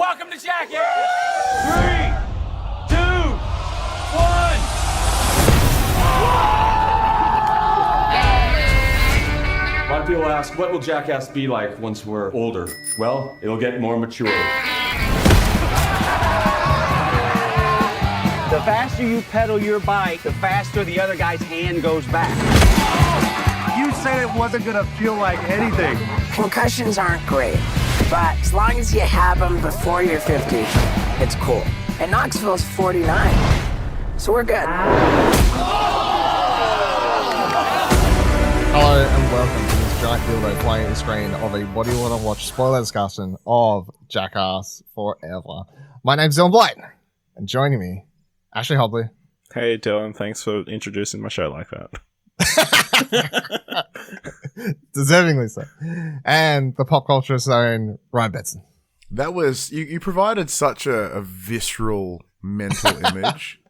welcome to Jackass! 3, 2, 1. A lot of people ask, what will Jackass be like once we're older? Well, it'll get more mature. The faster you pedal your bike, the faster the other guy's hand goes back. You said it wasn't gonna feel like anything. Concussions aren't great, but as long as you have them before you're 50, it's cool. And Knoxville's 49, so we're good. Hello and welcome to this giant dildo playing the screen of a What Do You Want to Watch spoiler discussion of Jackass Forever. My name's Dylan Blight, and joining me, Ashley Hobley. Hey Dylan, thanks for introducing my show like that. Deservingly so. And the Popculturist own Ryan Betson. That was, you provided such a visceral mental image.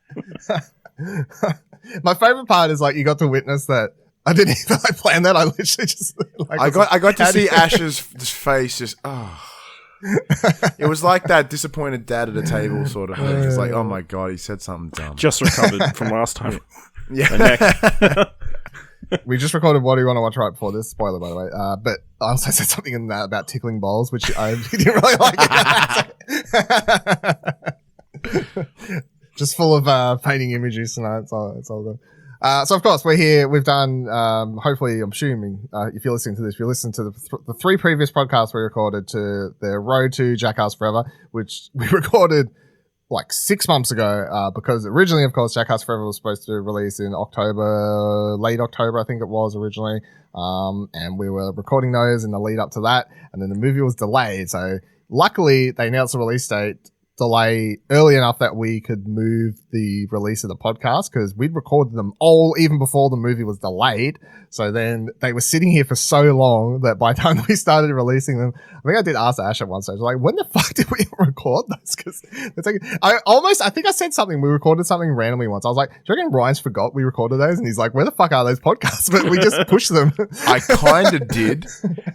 My favorite part is like you got to witness that. I didn't even plan that. I literally just I got to see Ash's face just it was like that disappointed dad at a table sort of thing. It's like, oh my god, he said something dumb. Just recovered from last time. Yeah. We just recorded What Do You Want to Watch right before this. Spoiler, by the way. But I also said something in that about tickling balls, which I didn't really like. Just full of painting images tonight. It's all good. So of course we're here. We've done. Hopefully, I'm assuming if you're listening to this, you listen to the three previous podcasts we recorded to the Road to Jackass Forever, which we recorded like 6 months ago. Because originally, of course, Jackass Forever was supposed to release in October, late October, I think it was originally. And we were recording those in the lead up to that, and then the movie was delayed. So luckily, they announced the release date delay early enough that we could move the release of the podcast, because we'd recorded them all even before the movie was delayed. So then they were sitting here for so long that by the time we started releasing them, I think I did ask Ash at one stage, like, when the fuck did we record those? Because I think I said something. We recorded something randomly once. I was like, do you reckon Ryan's forgot we recorded those? And he's like, where the fuck are those podcasts? But we just pushed them. I kind of did,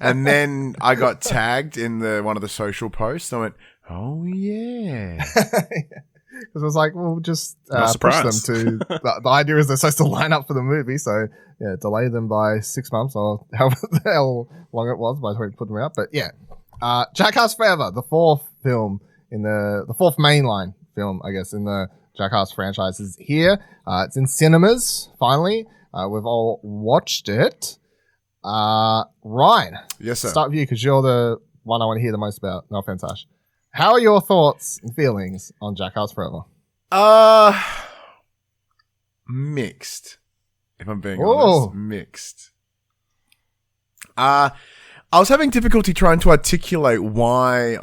and then I got tagged in one of the social posts. I went, oh yeah, because I was like, well, just push them to. The idea is they're supposed to line up for the movie, so yeah, delay them by 6 months or however the hell long it was by the time we put them out. But yeah, Jackass Forever, the fourth film in the fourth mainline film, I guess, in the Jackass franchise is here. It's in cinemas finally. We've all watched it. Ryan, yes sir. Start with you because you're the one I want to hear the most about. No offense, Ash. How are your thoughts and feelings on Jackass Forever? Mixed. If I'm being honest, mixed. I was having difficulty trying to articulate why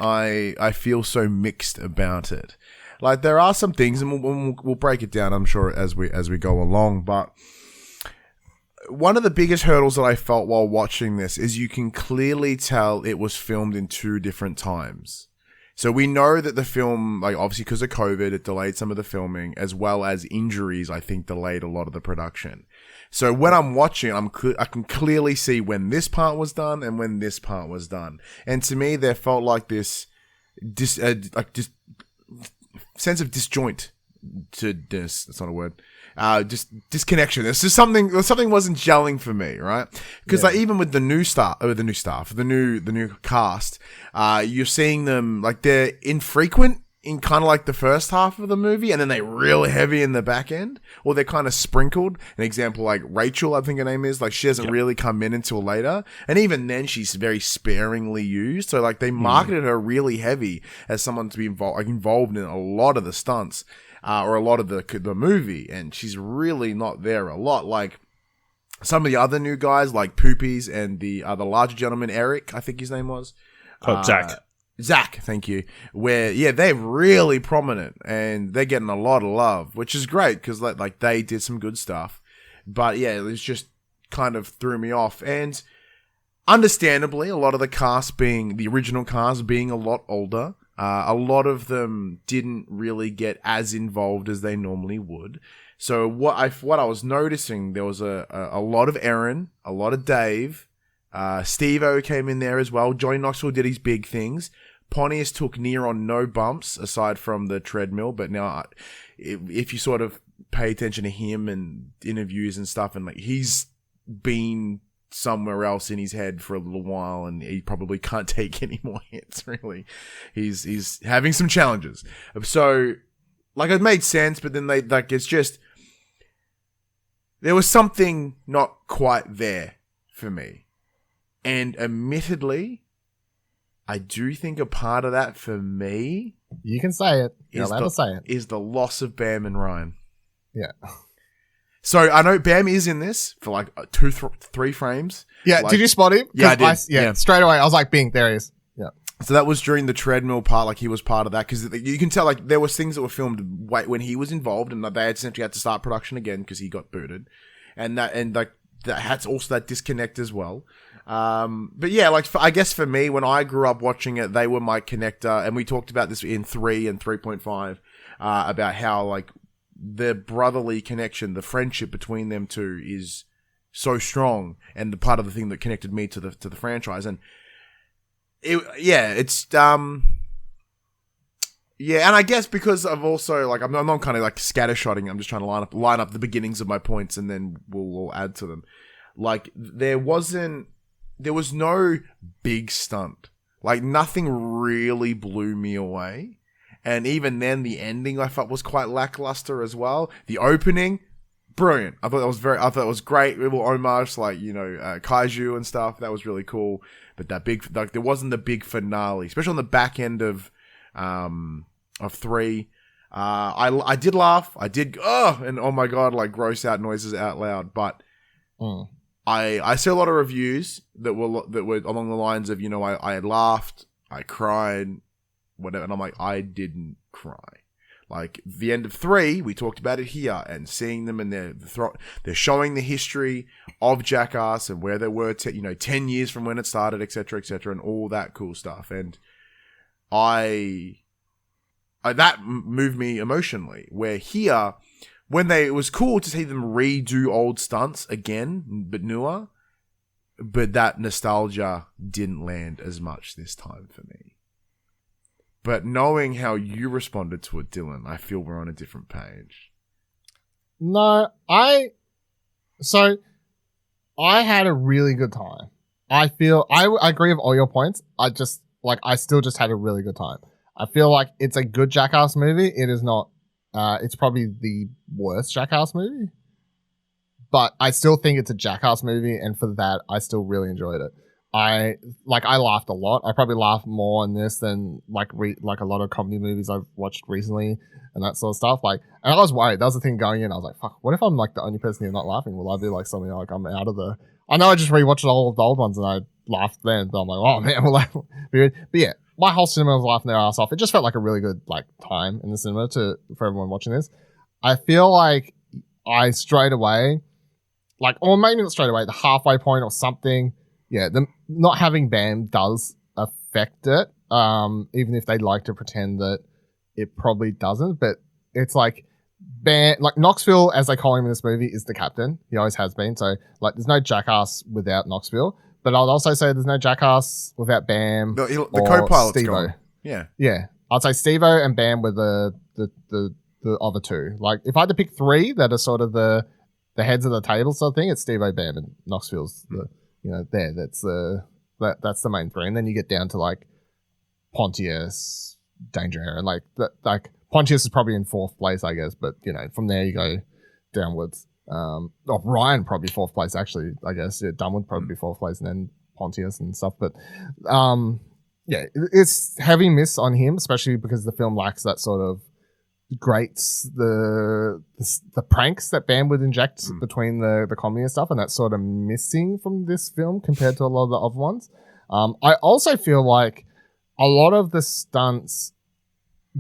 I feel so mixed about it. Like, there are some things, and we'll break it down, I'm sure, as we go along. But one of the biggest hurdles that I felt while watching this is you can clearly tell it was filmed in two different times. So we know that the film, like, obviously because of COVID, it delayed some of the filming, as well as injuries, I think, delayed a lot of the production. So when I'm watching, I can clearly see when this part was done and when this part was done. And to me, there felt like this sense of disjoint to this. That's not a word. Just disconnection. There's just something wasn't gelling for me, right? Because like, even with the new cast, you're seeing them like they're infrequent in kind of like the first half of the movie, and then they're really heavy in the back end, or they're kind of sprinkled. An example, like Rachel, I think her name is, like, she doesn't really come in until later, and even then she's very sparingly used. So like, they marketed her really heavy as someone to be involved in a lot of the stunts. Or a lot of the movie, and she's really not there a lot. Like some of the other new guys, like Poopies and the larger gentleman, Eric, I think his name was. Zach, thank you. Where, yeah, they're really prominent, and they're getting a lot of love, which is great, because like they did some good stuff. But yeah, it was just kind of threw me off. And understandably, a lot of the original cast being a lot older, a lot of them didn't really get as involved as they normally would. So what I was noticing, there was a lot of Ehren, a lot of Dave, Steve-O came in there as well. Johnny Knoxville did his big things. Pontius took near on no bumps aside from the treadmill, but now if you sort of pay attention to him and interviews and stuff, and like he's been somewhere else in his head for a little while, and he probably can't take any more hits. Really, he's having some challenges. So, like, it made sense, but then it's just there was something not quite there for me, and admittedly, I do think a part of that for me, you can say it. You're allowed to say it. Is the loss of Bam and Ryan. Yeah. So I know Bam is in this for like 2-3 frames. Yeah, like, did you spot him? Yeah, I did. Yeah, straight away. I was like, bing, there he is. Yeah. So that was during the treadmill part, like he was part of that, because you can tell like there was things that were filmed when he was involved, and they essentially had to start production again because he got booted, and that had also that disconnect as well. But yeah, like I guess for me, when I grew up watching it, they were my connector, and we talked about this in 3 and 3.5 about how like the brotherly connection, the friendship between them two is so strong, and the part of the thing that connected me to the franchise. And it's and I guess because I've also like I'm not kind of like scattershotting. I'm just trying to line up the beginnings of my points, and then we'll add to them. Like there was no big stunt. Like nothing really blew me away. And even then, the ending I felt was quite lackluster as well. The opening, brilliant. I thought it was great. Little homage, like kaiju and stuff. That was really cool. But that big, like, there wasn't the big finale, especially on the back end of 3. I did laugh. I did. And oh my god, like gross out noises out loud. But I see a lot of reviews that were along the lines of I laughed, I cried, whatever, and I'm like, I didn't cry. Like the end of 3, we talked about it here, and seeing them and they're showing the history of Jackass and where they were 10 years from when it started, etc., and all that cool stuff. And that moved me emotionally. Where here, it was cool to see them redo old stunts again, but newer. But that nostalgia didn't land as much this time for me. But knowing how you responded to it, Dylan, I feel we're on a different page. No, I had a really good time. I feel I agree with all your points. I still just had a really good time. I feel like it's a good Jackass movie. It is not. It's probably the worst Jackass movie, but I still think it's a Jackass movie, and for that, I still really enjoyed it. I laughed a lot. I probably laughed more in this than like a lot of comedy movies I've watched recently and that sort of stuff. Like, and I was worried. That was the thing going in. I was like, fuck, what if I'm like the only person here not laughing? Will I be like something like I'm out of the... I know I just rewatched all of the old ones and I laughed then, but I'm like, oh man, will I be good? But yeah, my whole cinema was laughing their ass off. It just felt like a really good like time in the cinema for everyone watching this. I feel like I straight away, like, or maybe not straight away, the halfway point or something. Yeah, the not having Bam does affect it, even if they like to pretend that it probably doesn't. But it's like Bam, like Knoxville, as they call him in this movie, is the captain. He always has been. So like, there's no Jackass without Knoxville. But I'd also say there's no Jackass without Bam. The co-pilot's Steve-O. gone. Yeah. I'd say Steve-O and Bam were the other two. Like, if I had to pick 3 that are sort of the heads of the table sort of thing, it's Steve-O, Bam, and Knoxville's the... that's the main 3, and then you get down to like Pontius, Danger Ehren, like Pontius is probably in 4th place, I guess, but from there you go downwards. Ryan probably 4th place actually, I guess. Yeah, Dunn would probably be 4th place, and then Pontius and stuff. But yeah, it's heavy miss on him, especially because the film lacks that sort of grates the pranks that Bam would inject between the comedy and stuff, and that's sort of missing from this film compared to a lot of the other ones. I also feel like a lot of the stunts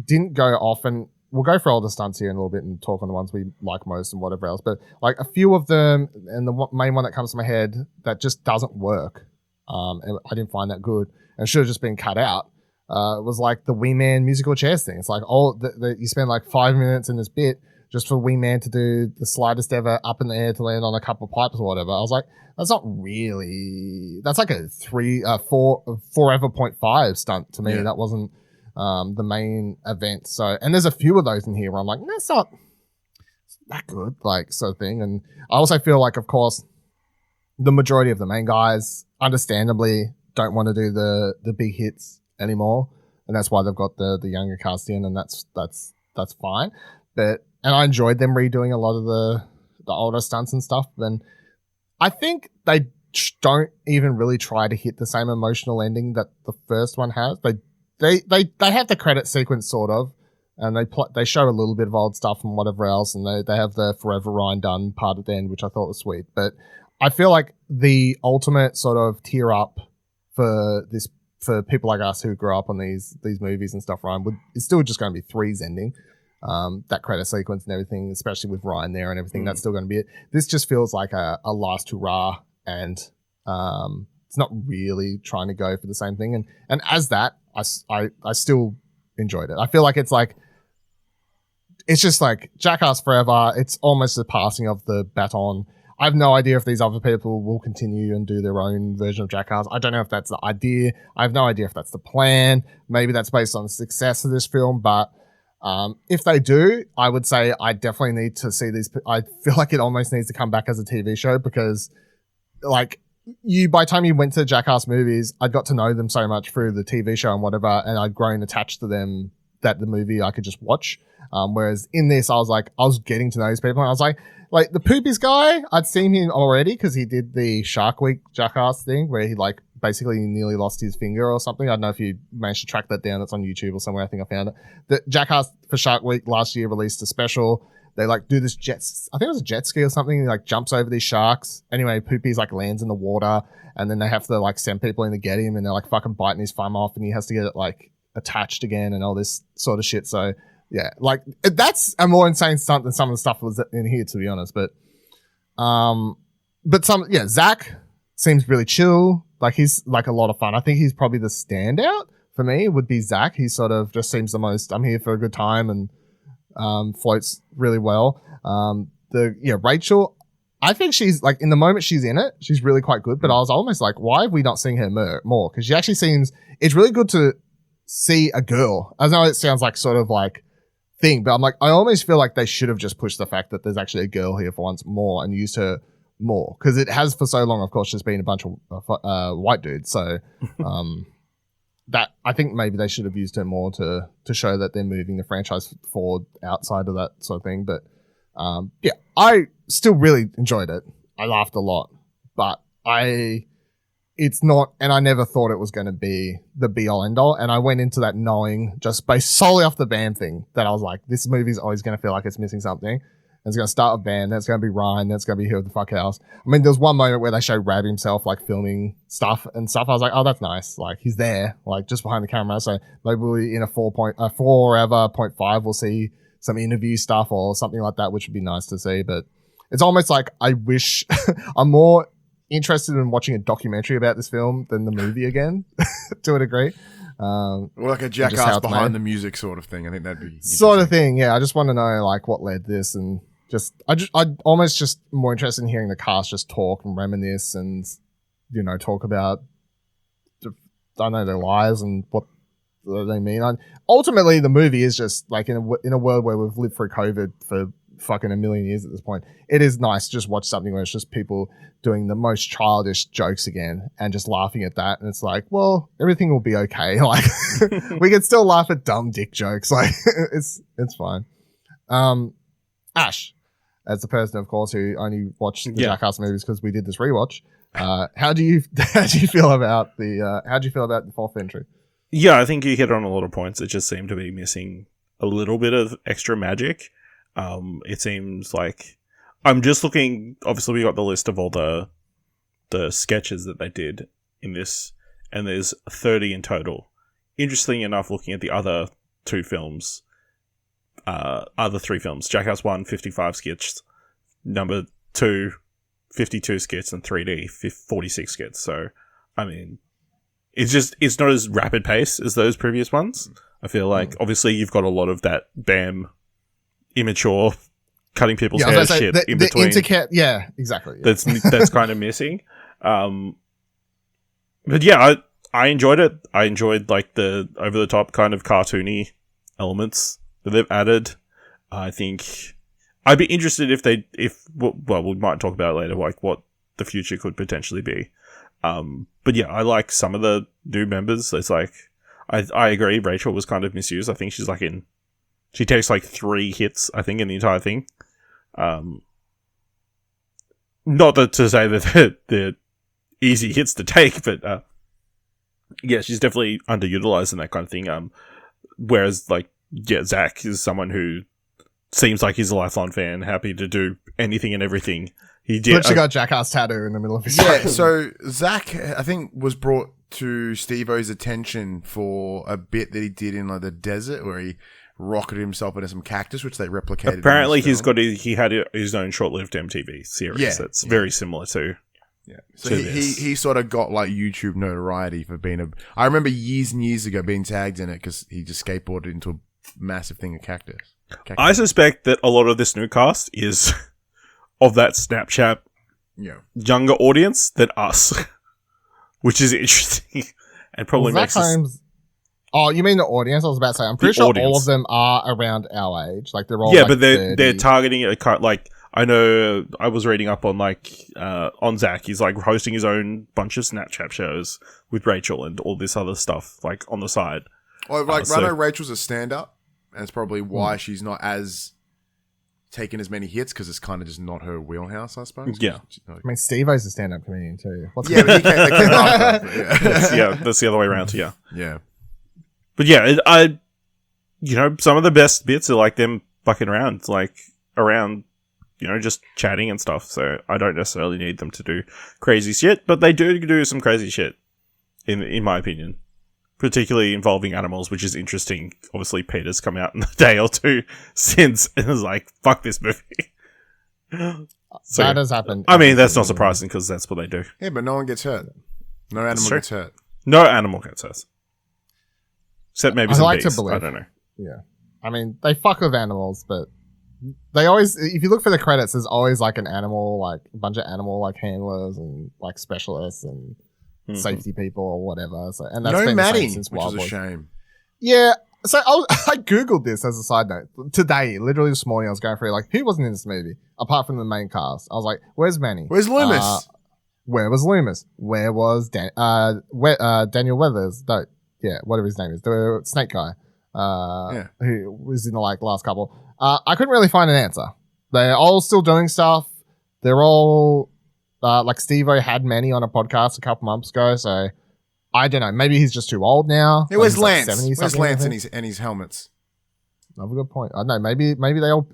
didn't go off, and we'll go for all the stunts here in a little bit and talk on the ones we like most and whatever else, but like a few of them, and the main one that comes to my head that just doesn't work, and I didn't find that good and should have just been cut out. It was like the Wee Man musical chairs thing. It's like, you spend like 5 minutes in this bit just for Wee Man to do the slightest ever up in the air to land on a couple of pipes or whatever. I was like, that's not really. That's like a 4.5 stunt to me. Yeah. That wasn't the main event. So, and there's a few of those in here where I'm like, that's not that good, like sort of thing. And I also feel like, of course, the majority of the main guys, understandably, don't want to do the big hits anymore, and that's why they've got the younger cast in, and that's fine. But and I enjoyed them redoing a lot of the older stunts and stuff. And I think they don't even really try to hit the same emotional ending that the first one has. They have the credit sequence sort of, and they show a little bit of old stuff and whatever else, and they have the Forever Ryan done part at the end, which I thought was sweet. But I feel like the ultimate sort of tear up for people like us who grew up on these movies and stuff, Ryan, is still just going to be 3's ending. That credit sequence and everything, especially with Ryan there and everything, that's still going to be it. This just feels like a last hurrah, and it's not really trying to go for the same thing. And as that, I still enjoyed it. I feel like it's just like Jackass forever. It's almost the passing of the baton. I have no idea if these other people will continue and do their own version of Jackass. I don't know if that's the idea. I have no idea if that's the plan. Maybe that's based on the success of this film, but if they do, I would say I definitely need to see these. I feel like it almost needs to come back as a TV show, because like by the time you went to Jackass movies, I got to know them so much through the TV show and whatever, and I'd grown attached to them that the movie I could just watch. Whereas in this, I was getting to know these people, and I was like the Poopies guy, I'd seen him already because he did the Shark Week Jackass thing where he basically nearly lost his finger or something. I don't know if you managed to track that down. It's on YouTube or somewhere. I think I found it. The Jackass for Shark Week last year released a special. They do this I think it was a jet ski or something. He jumps over these sharks. Anyway, Poopies lands in the water, and then they have to send people in to get him, and they're fucking biting his thumb off, and he has to get it attached again and all this sort of shit. So yeah, that's a more insane stunt than some of the stuff that was in here, to be honest. But Zach seems really chill. He's a lot of fun. I think he's probably the standout for me. Would be Zach. He sort of just seems the most. I'm here for a good time, and floats really well. Rachel, I think she's in the moment she's in it, she's really quite good. But I was almost why have we not seen her more? Because she actually seems. It's really good to see a girl. I know it sounds thing, but I almost feel like they should have just pushed the fact that there's actually a girl here for once more and used her more, because it has for so long, of course, just been a bunch of white dudes. So that I think maybe they should have used her more to show that they're moving the franchise forward outside of that sort of thing. But I still really enjoyed it. I laughed a lot, but it's not, and I never thought it was going to be the be all end all. And I went into that knowing, just based solely off the band thing, that I was like, this movie's always going to feel like it's missing something. And it's going to start with band, then it's going to be Ryan, then it's going to be Who the Fuck Else. I mean, there was one moment where they showed Rab himself filming stuff and stuff. I was like, oh, that's nice. He's there, just behind the camera. So maybe we in a 4.5 we'll see some interview stuff or something like that, which would be nice to see. But it's almost I wish I'm more interested in watching a documentary about this film than the movie again, to a degrry. Or a Jackass behind the music sort of thing. I think that'd be sort of thing. Yeah, I just want to know what led this, and I'm almost just more interested in hearing the cast just talk and reminisce and talk about their lives and what they mean. Ultimately, the movie is just in a world where we've lived through COVID for fucking a million years at this point, it is nice to just watch something where it's just people doing the most childish jokes again and just laughing at that, and it's well, everything will be okay. We can still laugh at dumb dick jokes. It's fine. Ash, as the person, of course, who only watched the Jackass movies because we did this rewatch, how do you feel about the fourth entry? Yeah, I think you hit on a lot of points. It just seemed to be missing a little bit of extra magic. It seems like I'm just looking. Obviously, we got the list of all the sketches that they did in this, and there's 30 in total. Interesting enough, looking at the other three films, Jackass 1, 55 skits, number 2, 52 skits, and 3D, 46 skits. So, I mean, it's not as rapid pace as those previous ones. I feel like, obviously, you've got a lot of that BAM immature cutting people's Yeah, I hair was gonna say, shit in between. yeah, exactly. Yeah. That's kind of missing. But yeah, I enjoyed it. I enjoyed like the over the top kind of cartoony elements that they've added. I think I'd be interested if we might talk about it later, like what the future could potentially be. But yeah, I like some of the new members. It's like I agree. Rachel was kind of misused. I think she takes like 3 hits, I think, in the entire thing. Not that to say that they're easy hits to take, but yeah, she's definitely underutilized in that kind of thing. Whereas, like, yeah, Zach is someone who seems like he's a lifelong fan, happy to do anything and everything. He did. Literally got Jackass tattoo in the middle of his Yeah, so Zach, I think, was brought to Steve-O's attention for a bit that he did in like the desert where he rocketed himself into some cactus, which they replicated. Apparently, he had his own short-lived MTV series that's very similar to. Yeah, so he sort of got like YouTube notoriety for being I remember years and years ago being tagged in it because he just skateboarded into a massive thing of cactus. I suspect that a lot of this new cast is of that Snapchat younger audience than us, which is interesting and probably makes us. Oh, you mean the audience? I was about to say. I'm pretty sure all of them are around our age. Like they're all but they're targeting a like. I know I was reading up on on Zach. He's like hosting his own bunch of Snapchat shows with Rachel and all this other stuff like on the side. Well, like I know Rachel's a stand-up, and it's probably why she's not as taking as many hits because it's kind of just not her wheelhouse, I suppose. Yeah, I mean Steve-O's a stand-up comedian too. But he came after. That's the other way around. Yeah, yeah. But yeah, some of the best bits are like them fucking around, like around. Just chatting and stuff. So I don't necessarily need them to do crazy shit, but they do some crazy shit, in my opinion. Particularly involving animals, which is interesting. Obviously, Peter's come out in a day or two since and was like, fuck this movie. So, that has happened. I mean, that's not surprising because that's what they do. Yeah, but no one gets hurt. No animal gets hurt. No animal gets hurt. Except maybe some bees. To believe. I don't know. Yeah. I mean, they fuck with animals, but they always, if you look for the credits, there's always like an animal, like a bunch of animal like handlers and like specialists and safety people or whatever. So, and that's been the same since Wild Boys. Which is a shame. Yeah. So I googled this as a side note today. Literally this morning, I was going through like who wasn't in this movie apart from the main cast. I was like, "Where's Manny? Where's Loomis? Where was Loomis? Where was Daniel Weathers? Whatever his name is, the snake guy." Who was in the like last couple. I couldn't really find an answer. They're all still doing stuff. They're all like Steve-O had Manny on a podcast a couple months ago, so I don't know. Maybe he's just too old now. It was Lance. Like Where's Lance and his helmets? Another good point. I don't know. Maybe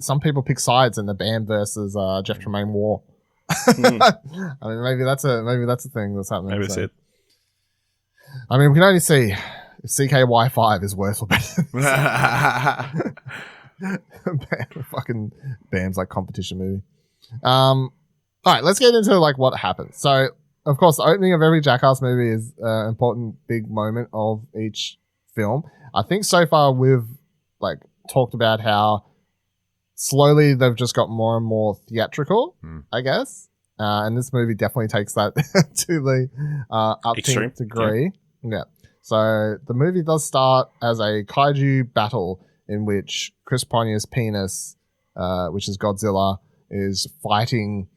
some people pick sides in the band versus Jeff Tremaine war. I mean, maybe that's a thing that's happening. Maybe it's it. I mean, we can only see if CKY5 is worse or better. Fucking Bam's like competition movie. All right, let's get into like what happens. So, of course, the opening of every Jackass movie is an important big moment of each film. I think so far we've like talked about how slowly they've just got more and more theatrical, I guess. And this movie definitely takes that to the extreme degree. Yeah. So the movie does start as a kaiju battle in which Chris Pontius' penis, which is Godzilla, is fighting,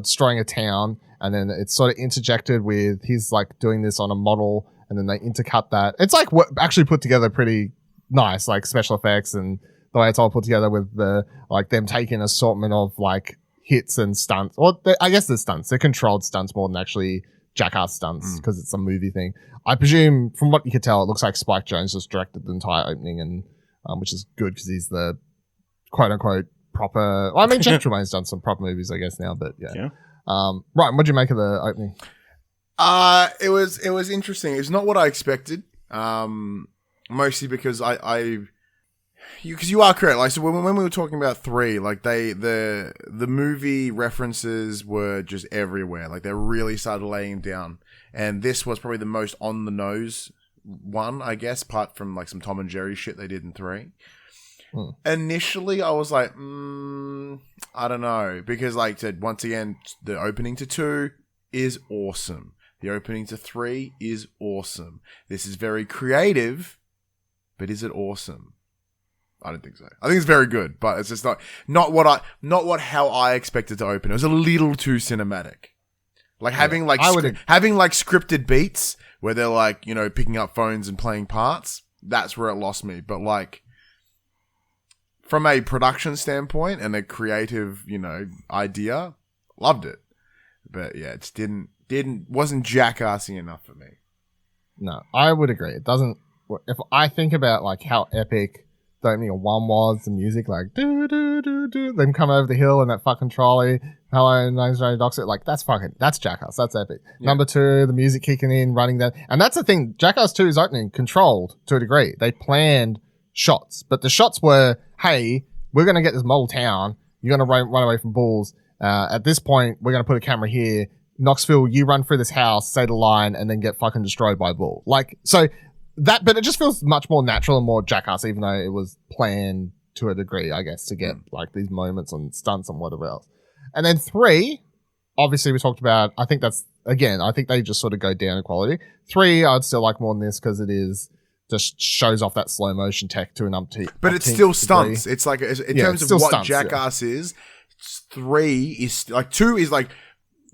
destroying a town, and then it's sort of interjected with he's like doing this on a model, and then they intercut that. It's like actually put together pretty nice, like special effects and the way it's all put together with the like them taking an assortment of like hits and stunts. Well, I guess they're stunts. They're controlled stunts more than actually Jackass stunts because it's a movie thing. I presume, from what you could tell, it looks like Spike Jonze just directed the entire opening, and which is good because he's the quote unquote proper. Well, I mean, Jeff Tremaine's done some proper movies, I guess now, but yeah. Right, what'd you make of the opening? It was interesting. It's not what I expected. Mostly because because you are correct. Like, so when we were talking about 3, like the movie references were just everywhere. Like they really started laying down, and this was probably the most on the nose one, I guess, apart from like some Tom and Jerry shit they did in 3. Initially, I was like, I don't know. Because, like I said, once again, the opening to 2 is awesome. The opening to 3 is awesome. This is very creative, but is it awesome? I don't think so. I think it's very good, but it's just not how I expected to open. It was a little too cinematic. Like having having like scripted beats where they're like, you know, picking up phones and playing parts. That's where it lost me. But like from a production standpoint and a creative, you know, idea, loved it. But yeah, it just wasn't jackassy enough for me. No, I would agree. It doesn't. If I think about like how epic the opening of 1 was, the music like do do do do, them come over the hill and that fucking trolley. Hello, name's Johnny Doxer. Like that's Jackass. That's epic. Yeah. Number 2, the music kicking in, running that, and that's the thing. Jackass 2's opening controlled to a degree. They planned shots, but the shots were, hey, we're gonna get this model town. You're gonna run away from bulls. At this point, we're gonna put a camera here. Knoxville, you run through this house, say the line, and then get fucking destroyed by a bull. Like so. That, but it just feels much more natural and more Jackass, even though it was planned to a degree, I guess, to get like these moments and stunts and whatever else. And then 3, obviously we talked about, I think they just sort of go down in quality. 3, I'd still like more than this because it is just shows off that slow motion tech to an umpteenth. But it's still stunts. It's like, in terms of what stunts, Jackass is, 3 is like, 2 is like,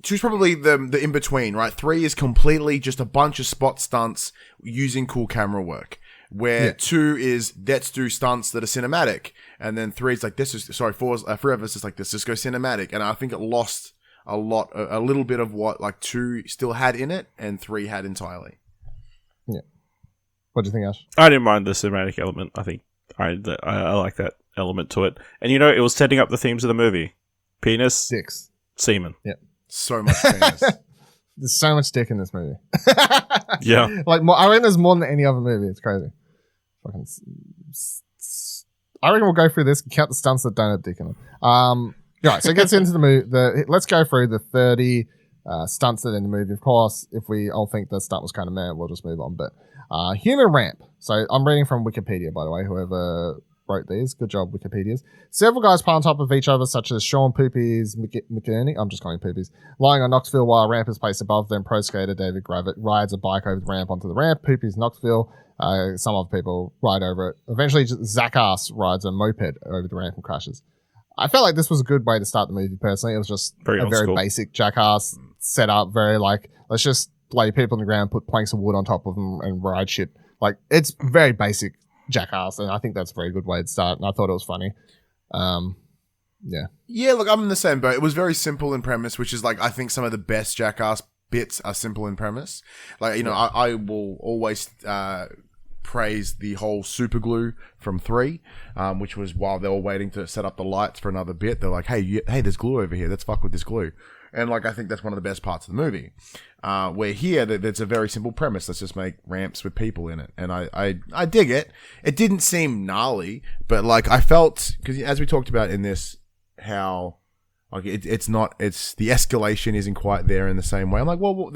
2's probably the in between, right? 3 is completely just a bunch of spot stunts using cool camera work. Where 2 is let's do stunts that are cinematic, and then 3 is like 4 of us is like let's just go cinematic. And I think it lost a little bit of what like 2 still had in it, and 3 had entirely. Yeah. What do you think, Ash? I didn't mind the cinematic element. I think I like that element to it, and you know, it was setting up the themes of the movie: penis, dicks, semen. Yeah. So much penis. There's so much dick in this movie. Yeah. Like, I reckon there's more than any other movie. It's crazy. I reckon we'll go through this and count the stunts that don't have dick in them. Right, so it gets into the movie. Let's go through the 30 stunts that are in the movie. Of course, if we all think the stunt was kind of mad, we'll just move on. But human ramp. So I'm reading from Wikipedia, by the way, whoever wrote these. Good job, Wikipedias. Several guys pile on top of each other, such as Sean Poopies McInerney, I'm just calling Poopies, lying on Knoxville while a ramp is placed above them. Pro skater David Gravitt rides a bike over the ramp onto the ramp. Poopies Knoxville. Some other people ride over it. Eventually, Jackass rides a moped over the ramp and crashes. I felt like this was a good way to start the movie, personally. It was just a very basic Jackass setup, very like, let's just lay people on the ground, put planks of wood on top of them, and ride shit. Like, it's very basic Jackass, and I think that's a very good way to start, and I thought it was funny. Yeah, look, I'm in the same boat. It was very simple in premise, which is like, I think some of the best Jackass bits are simple in premise. Like, you know, I will always praise the whole super glue from 3, which was while they were waiting to set up the lights for another bit, they're like, hey, there's glue over here, let's fuck with this glue. And like, I think that's one of the best parts of the movie. Where here, it's a very simple premise. Let's just make ramps with people in it. And I dig it. It didn't seem gnarly, but like, I felt, because as we talked about in this, how like it's the escalation isn't quite there in the same way. I'm like, well,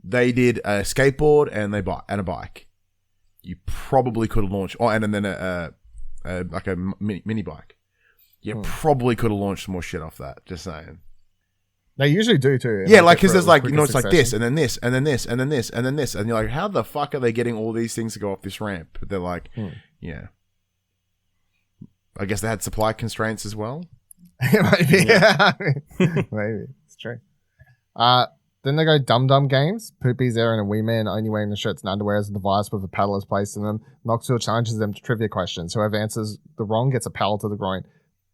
they did a skateboard and a bike. You probably could have launched, and then a mini bike. You probably could have launched some more shit off that. Just saying. They usually do too. Yeah, like, because there's like, you know, it's like this, and then this, and then this, and then this, and then this, and you're like, how the fuck are they getting all these things to go off this ramp? But they're like, yeah. I guess they had supply constraints as well. Maybe, maybe it's true. Then they go Dum Dum Games. Poopies, Ehren, and Wee Man only wearing the shirts and underwear as a device with a paddle is placed in them. Knoxville challenges them to trivia questions. Whoever answers the wrong gets a paddle to the groin.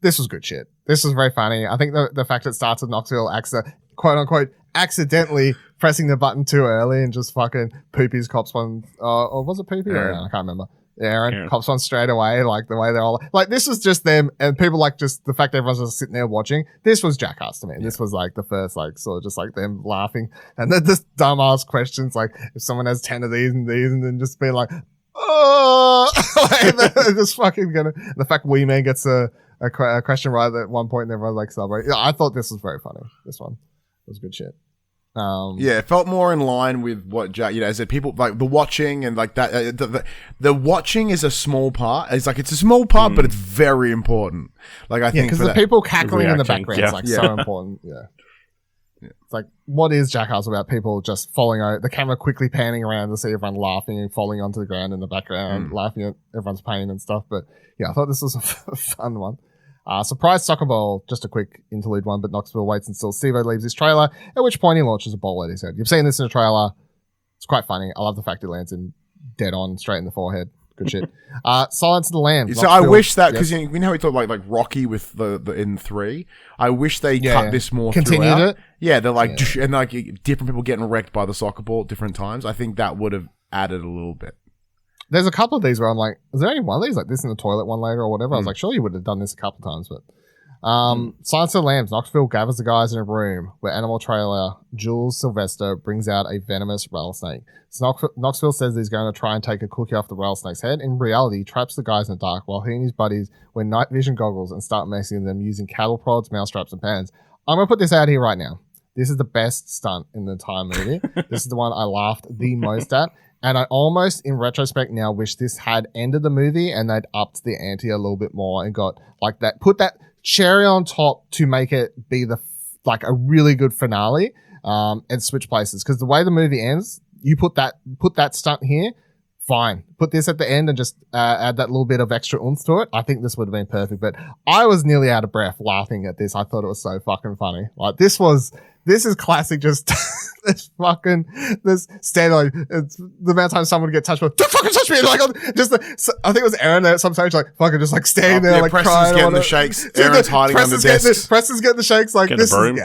This was good shit. This was very funny. I think the fact it starts with Knoxville quote unquote accidentally pressing the button too early and just fucking Poopies cops one, or was it Poopy? I can't remember. Ehren cops one straight away, like the way they're all like, this was just them, and people like just the fact that everyone's just sitting there watching. This was Jackass to me. Yeah. This was like the first, like, sort of just like them laughing, and then just dumbass questions like, if someone has 10 of these, and then just being like, oh, like, they're just fucking gonna. The fact Wee Man gets a question right at one point, and everyone's like celebrating. Yeah, I thought this was very funny. This one was good shit. Yeah, it felt more in line with what Jack, as I said, people like the watching and like that. The watching is a small part. It's a small part, but it's very important. Like I think because the people cackling in the background is Yeah. so important. Yeah. It's like, what is Jackass about? People just falling out, the camera quickly panning around to see everyone laughing and falling onto the ground in the background, laughing at everyone's pain and stuff. But yeah, I thought this was a fun one. Surprise soccer ball, just a quick interlude one, but Knoxville waits until Steve-O leaves his trailer, at which point he launches a ball at his head. You've seen this in the trailer. It's quite funny. I love the fact it lands him dead on, straight in the forehead. Good shit. Silence of the Lambs. So I wish that, because you know how we talk like Rocky with the in 3. I wish they cut this more continued throughout. it. Yeah, they're like and like different people getting wrecked by the soccer ball at different times. I think that would have added a little bit. There's a couple of these where I'm like, is there any one of these like this in the toilet one later or whatever? I was like, sure you would have done this a couple of times, but Silence of the Lambs. Knoxville gathers the guys in a room where animal trailer Jules Sylvester brings out a venomous rattlesnake. So Knoxville says he's going to try and take a cookie off the rattlesnake's head. In reality, he traps the guys in the dark while he and his buddies wear night vision goggles and start messing them using cattle prods, mousetraps, and pans. I'm going to put this out here right now. This is the best stunt in the entire movie. This is the one I laughed the most at. And I almost, in retrospect now, wish this had ended the movie and they'd upped the ante a little bit more and got like that, put that cherry on top to make it be like a really good finale, and switch places. Because the way the movie ends, you put that stunt here, fine. Put this at the end and just add that little bit of extra oomph to it. I think this would have been perfect. But I was nearly out of breath laughing at this. I thought it was so fucking funny. Like this is classic. Just this stand on. It's the amount of time someone would get touched. Don't fucking touch me! Like I think it was Ehren there at some stage. Like fucking just like standing there, like Preston's crying. Getting the shakes. Aaron's hiding under desks. Preston's getting the shakes. Like Getting this a broom.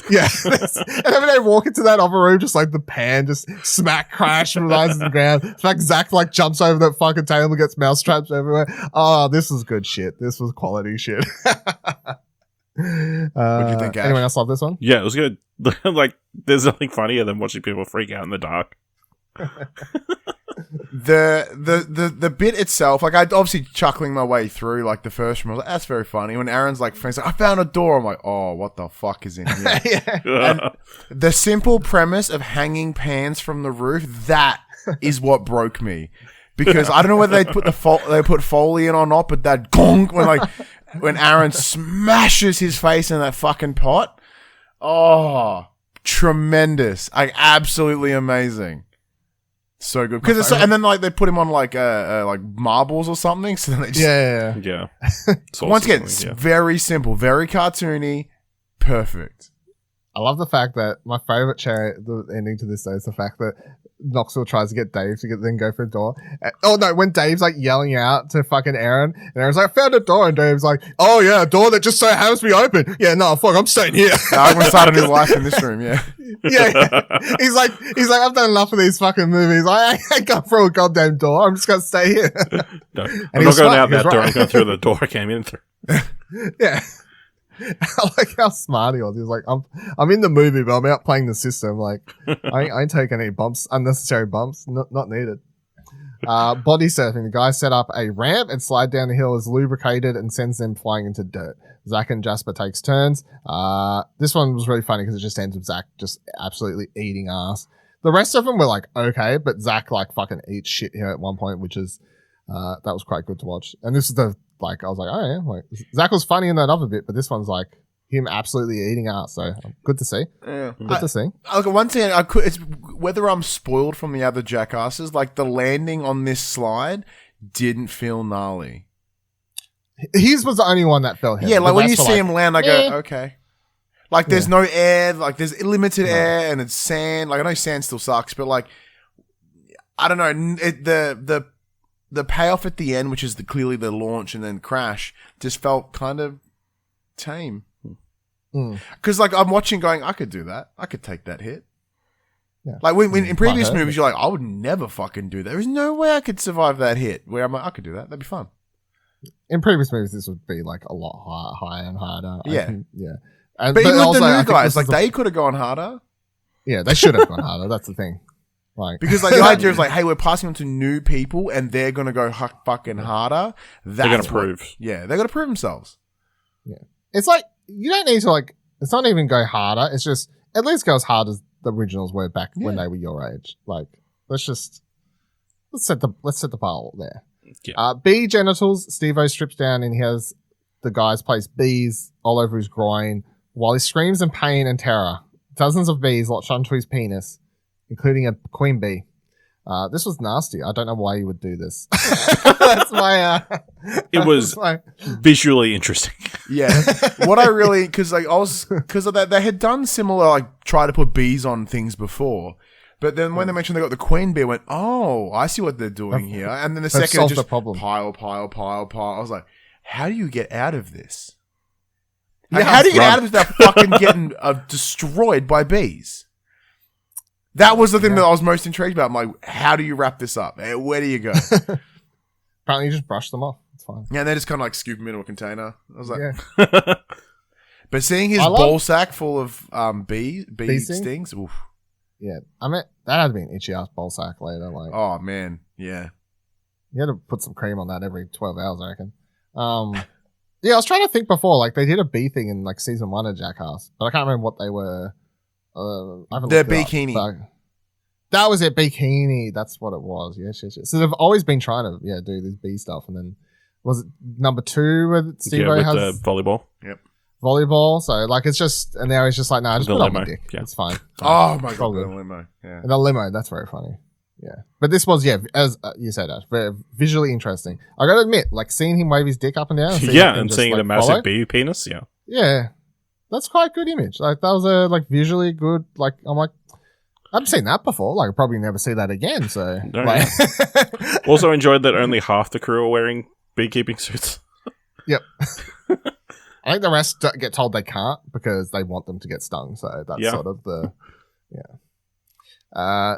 Yeah. And then they walk into that other room, just like the pan, just smack crash and rises to the ground. It's like Zach like jumps over that fucking table and gets mouse traps everywhere. Oh, this was good shit. This was quality shit. What'd you think, Ash? Anyone else love this one? Yeah, it was good. Like, there's nothing funnier than watching people freak out in the dark. The bit itself, like I'd obviously chuckling my way through like the first one. I was like, that's very funny. When Aaron's like, I found a door. I'm like, oh, what the fuck is in here? And the simple premise of hanging pans from the roof, that is what broke me. Because I don't know whether they put Foley in or not, but that gong when Aaron smashes his face in that fucking pot. Oh, tremendous. Like absolutely amazing. So good. Because and then like they put him on like marbles or something. So then they just Yeah. Once again, it's very simple, very cartoony, perfect. I love the fact that my favorite the ending to this day is the fact that Knoxville tries to get Dave to then go for a door. Oh no, when Dave's like yelling out to fucking Ehren, and Aaron's like, I found a door, and Dave's like, oh yeah, a door that just so happens to be open. Yeah, no, fuck, I'm staying here. I'm gonna start a new life in this room, yeah. Yeah. He's like, I've done enough of these fucking movies. I ain't going through a goddamn door. I'm just gonna stay here. No, I'm not going out that door. I'm going through the door I came in through. Yeah. I like how smart he was. He was like, I'm in the movie, but I'm out playing the system. Like, I ain't taking any bumps, unnecessary bumps, not needed. Body surfing. The guy set up a ramp and slide down the hill is lubricated and sends them flying into dirt. Zach and Jasper takes turns. This one was really funny because it just ends with Zach just absolutely eating ass. The rest of them were like, okay, but Zach like fucking eats shit here at one point, which is, that was quite good to watch. And this is I was like, oh yeah, like Zach was funny in that other bit, but this one's like him absolutely eating out. So good to see. Yeah. Good to see. Look, one thing it's whether I'm spoiled from the other Jackasses, like the landing on this slide didn't feel gnarly. His was the only one that felt heavy. Yeah, like when you see him land, I go, okay. Like there's no air, like there's limited air, and it's sand. Like I know sand still sucks, but like I don't know, the payoff at the end, which is clearly the launch and then crash, just felt kind of tame. Because like I'm watching, going, I could do that. I could take that hit. Yeah. Like when in previous movies, you're like, I would never fucking do that. There's no way I could survive that hit. Where I'm like, I could do that. That'd be fun. In previous movies, this would be like a lot higher and harder. Yeah, yeah. But even with the new guys, like they could have gone harder. Yeah, they should have gone harder. That's the thing. Like, because like the idea is like, hey, we're passing on to new people and they're gonna go fucking harder. They're gonna prove. Yeah, they're gonna prove themselves. Yeah, it's like you don't need to like. It's not even go harder. It's just at least go as hard as the originals were back when they were your age. Like, let's set the bar there. Yeah. B genitals. Steve-O strips down and he has the guys place bees all over his groin while he screams in pain and terror. Dozens of bees latch onto his penis, including a queen bee. This was nasty. I don't know why you would do this. That's my. It was visually interesting. Yeah, what I really because of that they had done similar try to put bees on things before, but then when they mentioned they got the queen bee, I went, oh, I see what they're doing here. And then the second it just pile. I was like, how do you get out of this? How do you get out of this without fucking getting destroyed by bees? That was the thing that I was most intrigued about. I'm like, how do you wrap this up? Where do you go? Apparently you just brush them off. It's fine. Yeah, and they just kind of scoop them into a container. I was like, but seeing his ball sack full of bee stings, oof. Yeah, I mean, that had to be an itchy ass ball sack later. Like, oh man, yeah. You had to put some cream on that every 12 hours, I reckon. Yeah, I was trying to think before. Like, they did a bee thing in season 1 of Jackass, but I can't remember what they were. The bikini. That was it, bikini. That's what it was. Yes. So they've always been trying to do this bee stuff, and then was it number 2 where Steve-O has the volleyball? Yep. Volleyball. So it's just, and now he's just like, nah, just put on my dick. Yeah. It's fine. Oh my god, the limo. Yeah. The limo. That's very funny. Yeah, but this was as you said, Ash, very visually interesting. I gotta admit, seeing him wave his dick up and down, and seeing the massive bee penis, yeah, that's quite a good image. That was a visually good. I'm like, I've seen that before. I'll probably never see that again. So, also enjoyed that only half the crew are wearing beekeeping suits. Yep. I think the rest get told they can't because they want them to get stung. So that's sort of the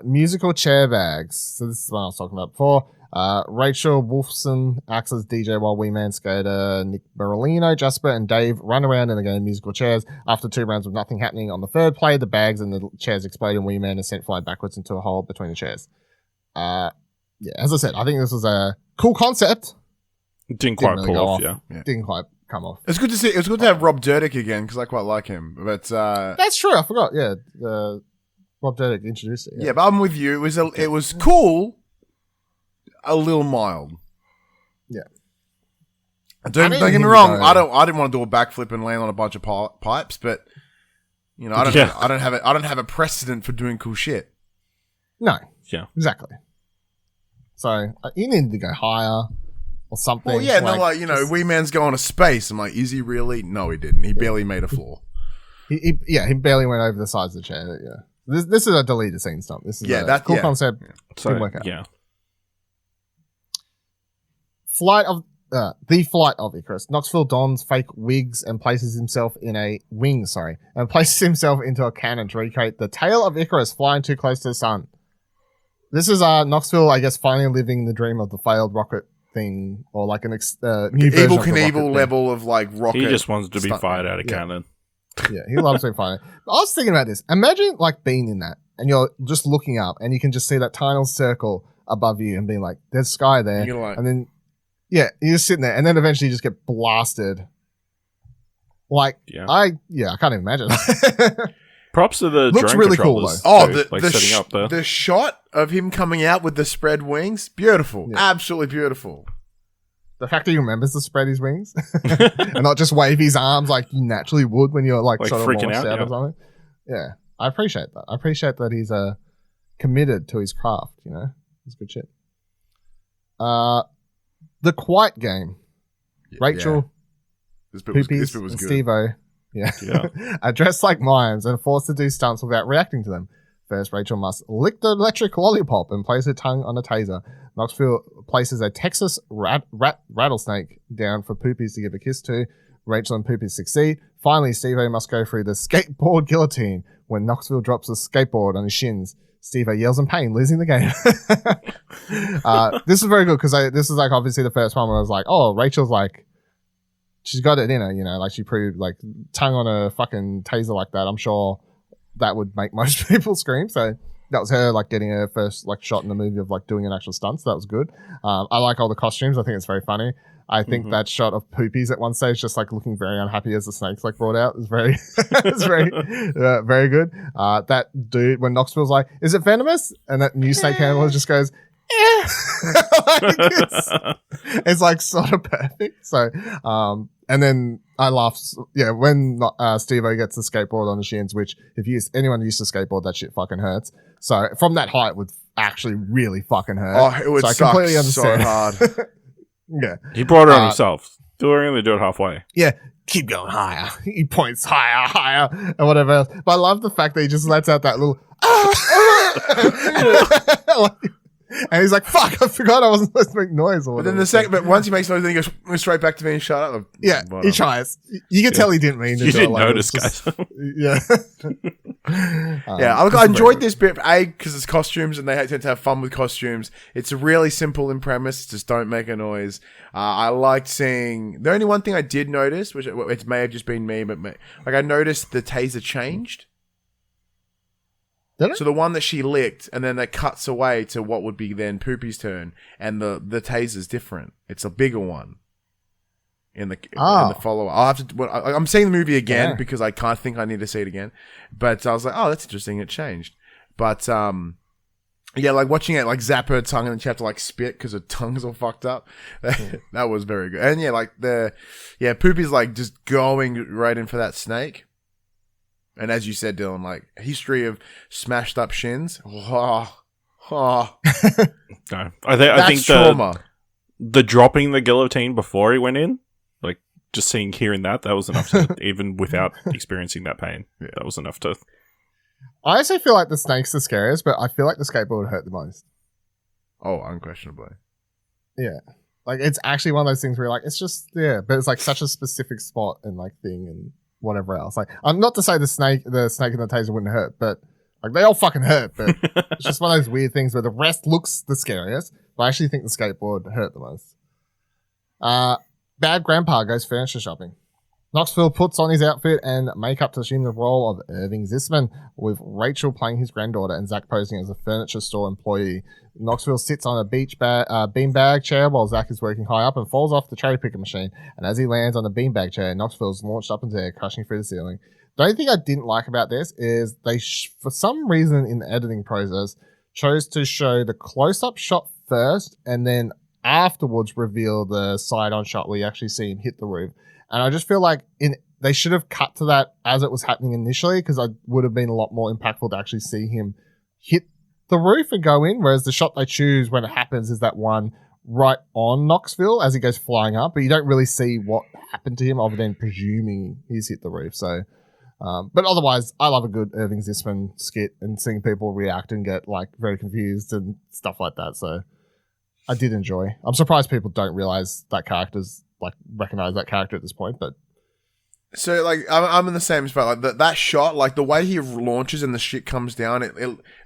musical chair bags. So this is what I was talking about before. Rachel Wolfson acts as DJ while Wee Man Skater, Nick Berolino, Jasper, and Dave run around in the game musical chairs. After 2 rounds with nothing happening on the third play, the bags and the chairs explode and Wee Man is sent flying backwards into a hole between the chairs. As I said, I think this was a cool concept. It didn't quite pull off, Didn't quite come off. It's good to see. It was good to have Rob Dyrdek again because I quite like him. But that's true. I forgot. Yeah, Rob Dyrdek introduced it. Yeah, but I'm with you. It was cool. A little mild. Yeah. Don't get me wrong. I didn't want to do a backflip and land on a bunch of pipes, but I don't have a precedent for doing cool shit. No. Yeah. Exactly. So you needed to go higher or something. Well, yeah, Wee Man's going to space. I'm like, is he really? No, he didn't. He barely made a floor. He barely went over the sides of the chair. Yeah. This is a deleted scene stuff. This is a cool concept. So, didn't work out. Yeah. The flight of Icarus. Knoxville dons fake wigs and places himself into a cannon to recreate the tail of Icarus flying too close to the sun. This is Knoxville, I guess, finally living the dream of the failed rocket thing, or new version Evil of the Knievel level of rocket. He just wants to be fired out of cannon. Yeah, he loves being fired. I was thinking about this. Imagine being in that, and you're just looking up, and you can just see that tiny circle above you, and being like, "There's sky there," and then. Yeah, you're just sitting there, and then eventually you just get blasted. I can't even imagine. Props to the looks drone really cool though. Oh, setting up the shot of him coming out with the spread wings, beautiful, absolutely beautiful. The fact that he remembers to spread his wings and not just wave his arms like you naturally would when you're sort of freaking out or something. Yeah, I appreciate that. I appreciate that he's committed to his craft. It's good shit. The Quiet Game. Rachel, Poopies, and Steve-O are dressed like mimes and forced to do stunts without reacting to them. First, Rachel must lick the electric lollipop and place her tongue on a taser. Knoxville places a Texas rattlesnake down for Poopies to give a kiss to. Rachel and Poopies succeed. Finally, Steve-O must go through the skateboard guillotine when Knoxville drops the skateboard on his shins. Steve-O yells in pain, losing the game. This is very good because this is obviously the first one where I was like, oh, Rachel's she's got it in her, she proved tongue on a fucking taser like that. I'm sure that would make most people scream. So that was her like getting her first like shot in the movie of like doing an actual stunt. So that was good. I like all the costumes. I think it's very funny. I think that shot of Poopies at one stage, just like looking very unhappy as the snakes like brought out, is very, it's very, very good. That dude when Knoxville's like, "Is it venomous?" and that new snake handler just goes, like, it's like sort of perfect. So, and then I laughed, when Steve-O gets the skateboard on the shins, which if anyone used to skateboard, that shit fucking hurts. So from that height would actually really fucking hurt. Oh, it would so suck I completely understand. so hard. Yeah. He brought it on himself. We're going to do it halfway. Yeah. Keep going higher. He points higher, and whatever else. But I love the fact that he just lets out that little and he's like, "Fuck, I forgot I wasn't supposed to make noise." Or But whatever. but once he makes noise, then he goes straight back to me and shut up. Yeah, he tries. You can tell he didn't mean to. You do it, didn't like, notice, it's guys. Yeah. Yeah, I enjoyed this bit, because it's costumes and they tend to have fun with costumes. It's really simple in premise, just don't make a noise. I liked seeing, the only one thing I did notice, which it may have just been me, but like I noticed the taser changed. Did it? So the one that she licked, and then that cuts away to what would be then Poopy's turn, and the taser's different. It's a bigger one. In the follow-up. I'll have to. I'm seeing the movie again because I can't think I need to see it again. But I was like, oh, that's interesting. It changed. But like watching it, like zap her tongue and then she have to like spit because her tongue's all fucked up. That was very good. And Poopy's like just going right in for that snake. And as you said, Dylan, like history of smashed up shins. No, I think trauma. The dropping the guillotine before he went in, like just hearing that was enough to, even without experiencing that pain, that was enough to. I also feel like the snake's the scariest, but I feel like the skateboard hurt the most. Oh, unquestionably. Yeah. Like it's actually one of those things where you're like, it's just, but it's like such a specific spot and like thing and whatever else. Like, I'm not to say the snake and the taser wouldn't hurt, but like they all fucking hurt, but it's just one of those weird things where the rest looks the scariest, but I actually think the skateboard hurt the most. Bad grandpa goes furniture shopping. Knoxville puts on his outfit and makeup to assume the role of Irving Zisman, with Rachel playing his granddaughter and Zach posing as a furniture store employee. Knoxville sits on a beanbag chair while Zach is working high up and falls off the cherry picker machine. And as he lands on the beanbag chair, Knoxville's launched up into the air, crashing through the ceiling. The only thing I didn't like about this is they, for some reason in the editing process, chose to show the close-up shot first and then afterwards reveal the side-on shot where you actually see him hit the roof. And I just feel like they should have cut to that as it was happening initially, because it would have been a lot more impactful to actually see him hit the roof and go in, whereas the shot they choose when it happens is that one right on Knoxville as he goes flying up, but you don't really see what happened to him other than presuming he's hit the roof. So, but otherwise, I love a good Irving Zisman skit and seeing people react and get like very confused and stuff like that. So I did enjoy. I'm surprised people don't realize that character's like recognize that character at this point, but so like I'm in the same spot. Like that shot, like the way he launches and the shit comes down, it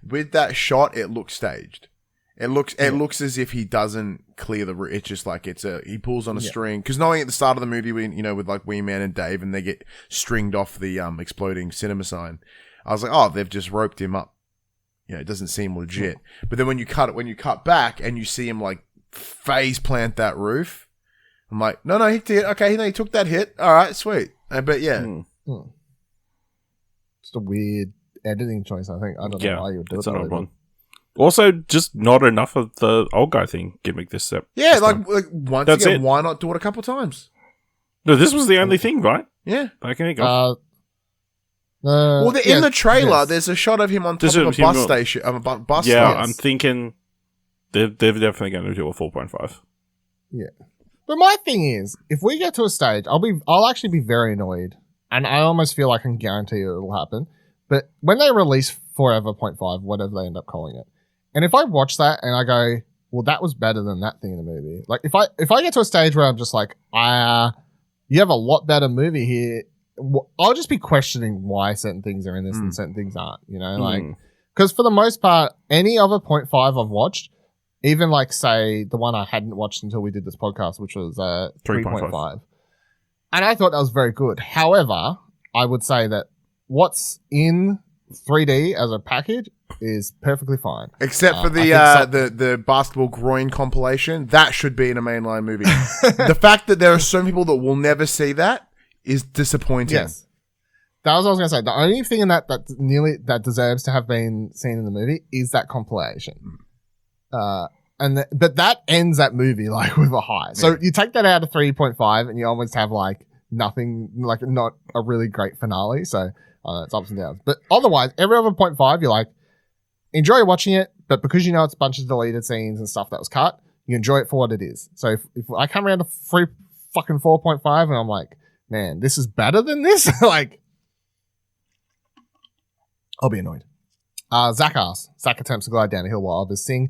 with that shot, it looks staged. It looks as if he doesn't clear the route. It's just like he pulls on a string, because knowing at the start of the movie, with like Wee Man and Dave, and they get stringed off the exploding cinema sign, I was like, oh, they've just roped him up. It doesn't seem legit. But then when you cut back and you see him like face plant that roof, I'm like, no, he did. Okay, he took that hit. All right, sweet. But yeah. Just a weird editing choice, I think. I don't know why you would do it. It's an odd one. Also, just not enough of the old guy thing gimmick this step. Yeah, like once That's again, it. why not do it a couple times? No, this was the only thing, right? Yeah. Okay, go. Well, in the trailer, there's a shot of him on top of a bus station. Bus. Yeah, yes. I'm thinking they're definitely going to do a 4.5. Yeah. But my thing is, if we get to a stage, I'll actually be very annoyed, and I almost feel like I can guarantee it'll happen. But when they release Forever 0.5, whatever they end up calling it, and if I watch that and I go, well, that was better than that thing in the movie. Like if I get to a stage where I'm just like, you have a lot better movie here, I'll just be questioning why certain things are in this and certain things aren't. Like because for the most part, any other 0.5 I've watched. Even like, say, the one I hadn't watched until we did this podcast, which was 3.5. And I thought that was very good. However, I would say that what's in 3D as a package is perfectly fine. Except for the basketball groin compilation, that should be in a mainline movie. The fact that there are so many people that will never see that is disappointing. Yes. That was what I was going to say. The only thing in that deserves to have been seen in the movie is that compilation. But that ends that movie like with a high. So you take that out of 3.5 and you almost have like nothing, like not a really great finale. So it's ups and downs. But otherwise, every other 0.5, you're like, enjoy watching it, but because you know it's a bunch of deleted scenes and stuff that was cut, you enjoy it for what it is. So if I come around to 4.5 and I'm like, man, this is better than this, like, I'll be annoyed. Jackass. Zach attempts to glide down a hill while others sing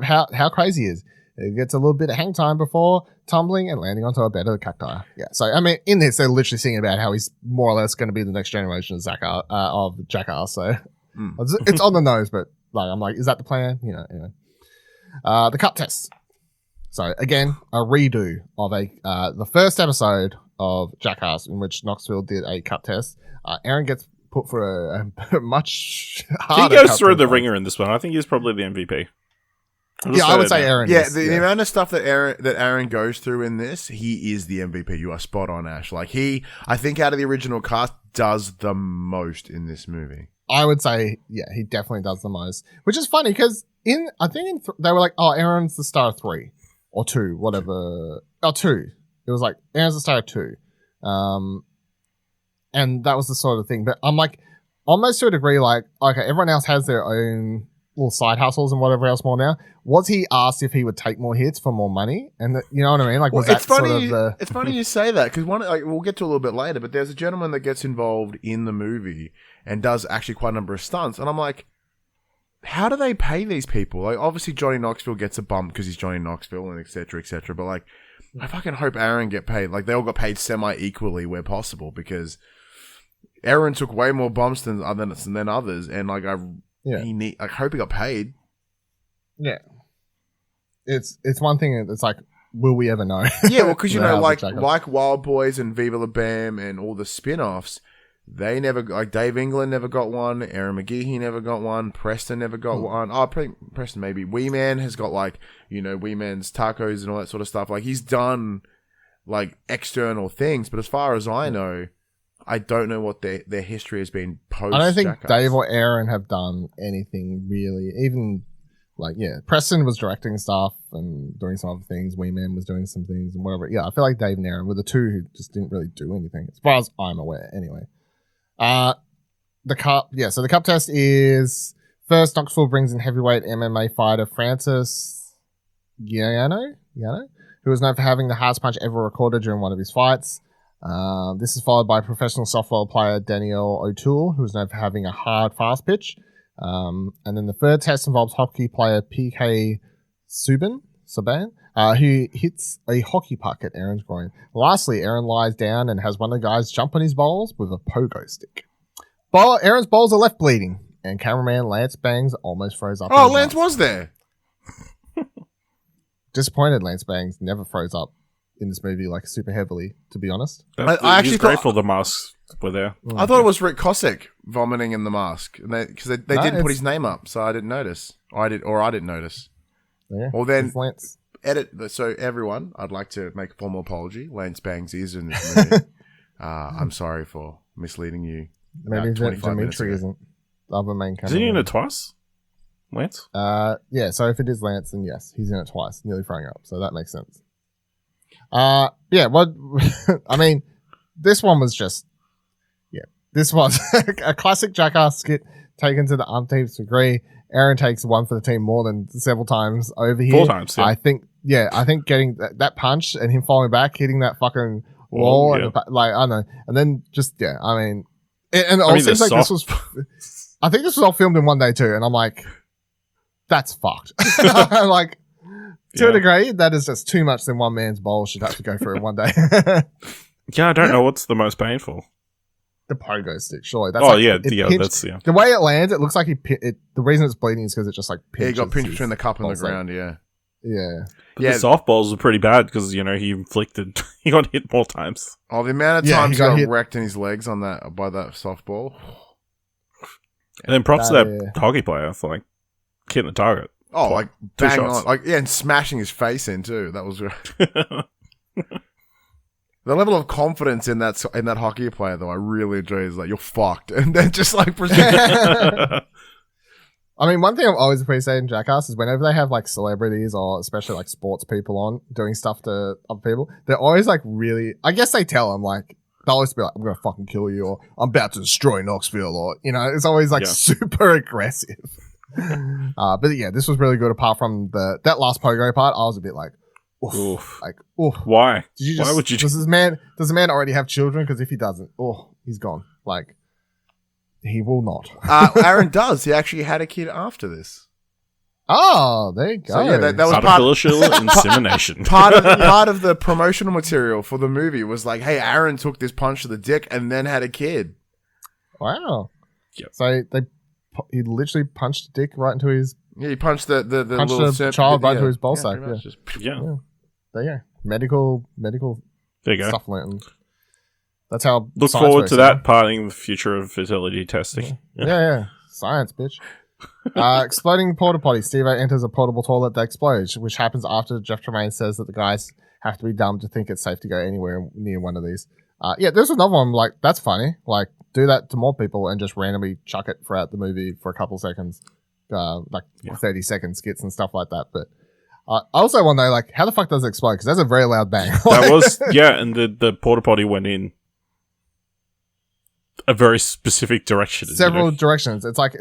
how crazy he is. It gets a little bit of hang time before tumbling and landing onto a bed of cacti. Yeah, so I mean, in this, they're literally singing about how he's more or less going to be the next generation of Jackass. So it's on the nose, but like I'm like, is that the plan? You know, anyway. The cup test. So again, a redo of the first episode of Jackass in which Knoxville did a cup test. Ehren gets put for a much harder. He goes through the ringer in this one. I think he's probably the MVP. I would say Ehren. Yeah, the amount of stuff that Ehren goes through in this, he is the MVP. You are spot on, Ash. Like I think out of the original cast, does the most in this movie. I would say, yeah, he definitely does the most. Which is funny because they were like, oh, Ehren's the star of 3 or 2, whatever. Oh, 2. It was like Ehren's the star of 2. And that was the sort of thing. But I'm like, almost to a degree, like, okay, everyone else has their own little side hustles and whatever else more now. Was he asked if he would take more hits for more money? And you know what I mean? Like, was it's funny you say that because we'll get to a little bit later, but there's a gentleman that gets involved in the movie and does actually quite a number of stunts. And I'm like, how do they pay these people? Like, obviously Johnny Knoxville gets a bump because he's Johnny Knoxville and et cetera, et cetera. But like, I fucking hope Ehren get paid. Like, they all got paid semi-equally where possible because Ehren took way more bumps than others, and like I hope he got paid. Yeah, it's one thing. It's like, will we ever know? Yeah, well, because you know, like Wild Boys and Viva La Bam and all the spin-offs, they never, like Dave England never got one, Ehren McGhehey never got one, Preston never got one. Oh, Preston maybe. Wee Man has got like, you know, Wee Man's tacos and all that sort of stuff. Like, he's done like external things, but as far as I know, I don't know what their history has been post. I don't think Jackass. Dave or Ehren have done anything really. Even like, yeah, Preston was directing stuff and doing some other things. Wee Man was doing some things and whatever. Yeah, I feel like Dave and Ehren were the two who just didn't really do anything, as far as I'm aware. Anyway, the cup. Yeah, so the cup test is first. Knoxville brings in heavyweight MMA fighter Francis Giano, who was known for having the hardest punch ever recorded during one of his fights. This is followed by professional softball player Daniel O'Toole, who is known for having a hard, fast pitch. And then the third test involves hockey player PK Subban, who hits a hockey puck at Ehren's groin. Lastly, Ehren lies down and has one of the guys jump on his balls with a pogo stick. Ehren's balls are left bleeding, and cameraman Lance Bangs almost froze up. Oh, Lance was there. Disappointed Lance Bangs never froze up in this movie like super heavily, to be honest. I actually grateful the masks were there. I thought it was Rick Kosick vomiting in the mask, because they didn't put his name up, so I didn't notice. I didn't notice. Yeah, well then, Lance. Edit. So everyone, I'd like to make a formal apology. Lance Bangs is in this movie. I'm sorry for misleading you. Maybe Dimitri isn't the other main character. Is he in it twice? Lance? Yeah. So if it is Lance, then yes, he's in it twice, nearly throwing up. So that makes sense. Yeah, what I mean, this one was just, this was a classic Jackass skit taken to the umpteenth degree. Ehren takes one for the team more than several times over here. 4 times, yeah. I think getting that punch and him falling back, hitting that fucking wall, and like, I don't know, and then just, I mean, and it all seems like this was, I think this was all filmed in one day too, and I'm like, that's fucked. Like, to a degree, that is just too much than one man's bowl should have to go through in one day. Yeah, I don't know what's the most painful. The pogo stick, surely. That's the way it lands, it looks like the reason it's bleeding is because it just like pinches. Yeah, he got pinched between the cup and the ground, yeah. Yeah. But the softballs were pretty bad because, he he got hit more times. Oh, the amount of times he got wrecked in his legs by that softball. And then props to that hockey player for like hitting the target. Oh, like Two bang shots. on. Like, yeah, and smashing his face in too. That was the level of confidence in that hockey player, though, I really enjoy. Is like, you're fucked, and then just like proceed. I mean, one thing I've always appreciated in Jackass is whenever they have like celebrities or especially like sports people on doing stuff to other people, they're always like really, I guess they tell them like, they'll always be like, I'm going to fucking kill you, or I'm about to destroy Knoxville, or, you know, it's always like super aggressive. But yeah, this was really good apart from that last pogo part. I was a bit like, oof. Like, oof. Why? Why would you? Does the man already have children? Because if he doesn't, he's gone. Like, he will not. Ehren does. He actually had a kid after this. Oh, there you go. So yeah, that was artificial insemination. Part of the promotional material for the movie was like, hey, Ehren took this punch to the dick and then had a kid. Wow. Yep. So he literally punched the dick right into his. Yeah, he punched the little child right into his ball sack. Yeah. There you go. Medical. There you go. Stuff learned. That's how. Look forward to that parting the future of fertility testing. Yeah. Science, bitch. Exploding porta potty. Steve enters a portable toilet that explodes, which happens after Jeff Tremaine says that the guys have to be dumb to think it's safe to go anywhere near one of these. There's another one. Like, that's funny. Like, do that to more people and just randomly chuck it throughout the movie for a couple seconds, 30-second skits and stuff like that. But I also want to know, like, how the fuck does it explode? Because that's a very loud bang. That was and the porta potty went in a very specific direction. Several directions. It's like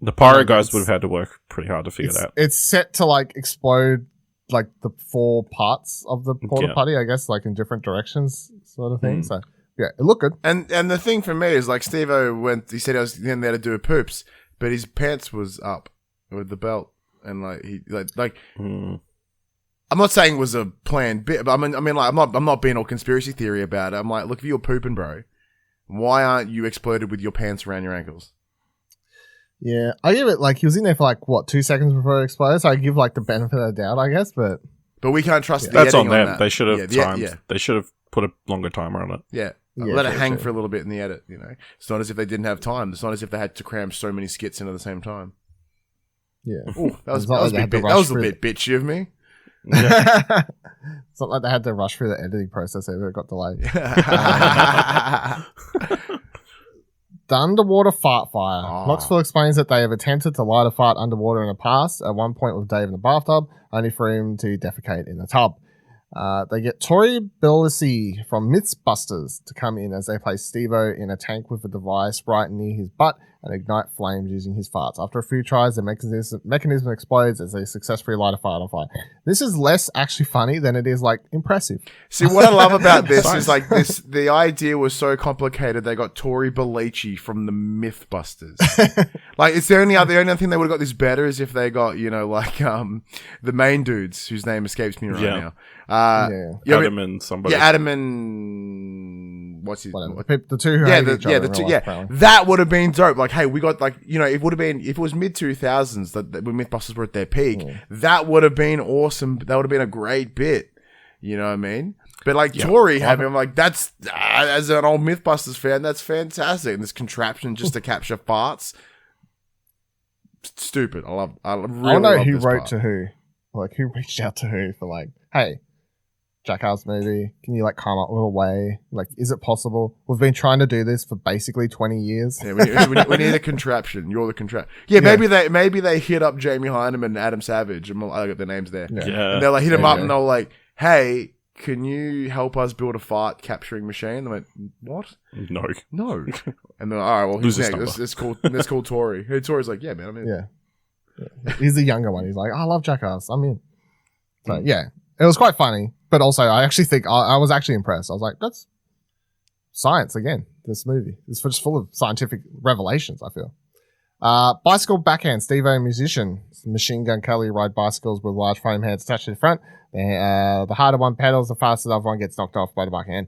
the pyro guys would have had to work pretty hard to figure that out. It's set to like explode like the 4 parts of the porta potty, I guess, like in different directions, sort of thing. So yeah, it looked good. And the thing for me is like Steve-O he said he was in there to do a poops, but his pants was up with the belt, and like he I'm not saying it was a planned bit, but I mean like I'm not being all conspiracy theory about it. I'm like, look, if you're pooping, bro, why aren't you exploded with your pants around your ankles? Yeah, I give it like he was in there for like 2 seconds before it exploded, so I give like the benefit of the doubt, I guess. But we can't trust the that's on editing them. that. They should have timed. They should have put a longer timer on it. Let it hang for a little bit in the edit. You know, it's not as if they didn't have time. It's not as if they had to cram so many skits into the same time. Yeah, ooh, that was a bit bitchy of me. Yeah. It's not like they had to rush through the editing process either. It got delayed. The underwater fart fire. Knoxville explains that they have attempted to light a fart underwater in the past, at one point with Dave in the bathtub, only for him to defecate in the tub. They get Tori Lacy from Mythbusters to come in as they place Steve-O in a tank with a device right near his butt and ignite flames using his farts. After a few tries, the mechanism explodes as they successfully light a fart on fire. This is less actually funny than it is like impressive. See, what I love about this is like the idea was so complicated they got Tori Lacy from the Mythbusters. Like, it's the only thing they would have got this better is if they got, you know, like the main dudes whose name escapes me right now. Adam and somebody. Yeah, Adam and what's his the two who that would have been dope. Like, hey, we got like, you know, it would have been if it was mid 2000s that when Mythbusters were at their peak, that would have been awesome. That would have been a great bit. You know what I mean? But like Tori having like that's as an old Mythbusters fan, that's fantastic. And this contraption just to capture farts, stupid. I really know love who this wrote part. to who, like who reached out to who for like, hey, Jackass movie, can you like come up with a way? Like, is it possible? We've been trying to do this for basically 20 years. Yeah, we need a contraption. You're the contraption. Yeah, maybe they hit up Jamie Hyneman and Adam Savage, and I got their names there. Yeah. And they're like hit them up, and they're like, hey, can you help us build a fart capturing machine? They went, what? No. And they're like, all right, well, who's next? Let's call Tori. Hey, Tori's like, yeah, man, I'm in. Yeah. He's the younger one. He's like, I love Jackass. I'm in. So yeah, it was quite funny. But also, I actually think I was actually impressed. I was like, that's science again, this movie. It's just full of scientific revelations, I feel. Bicycle backhand. Steve-O, musician. Machine Gun Kelly ride bicycles with large foam heads attached to the front. The harder one pedals, the faster the other one gets knocked off by the backhand.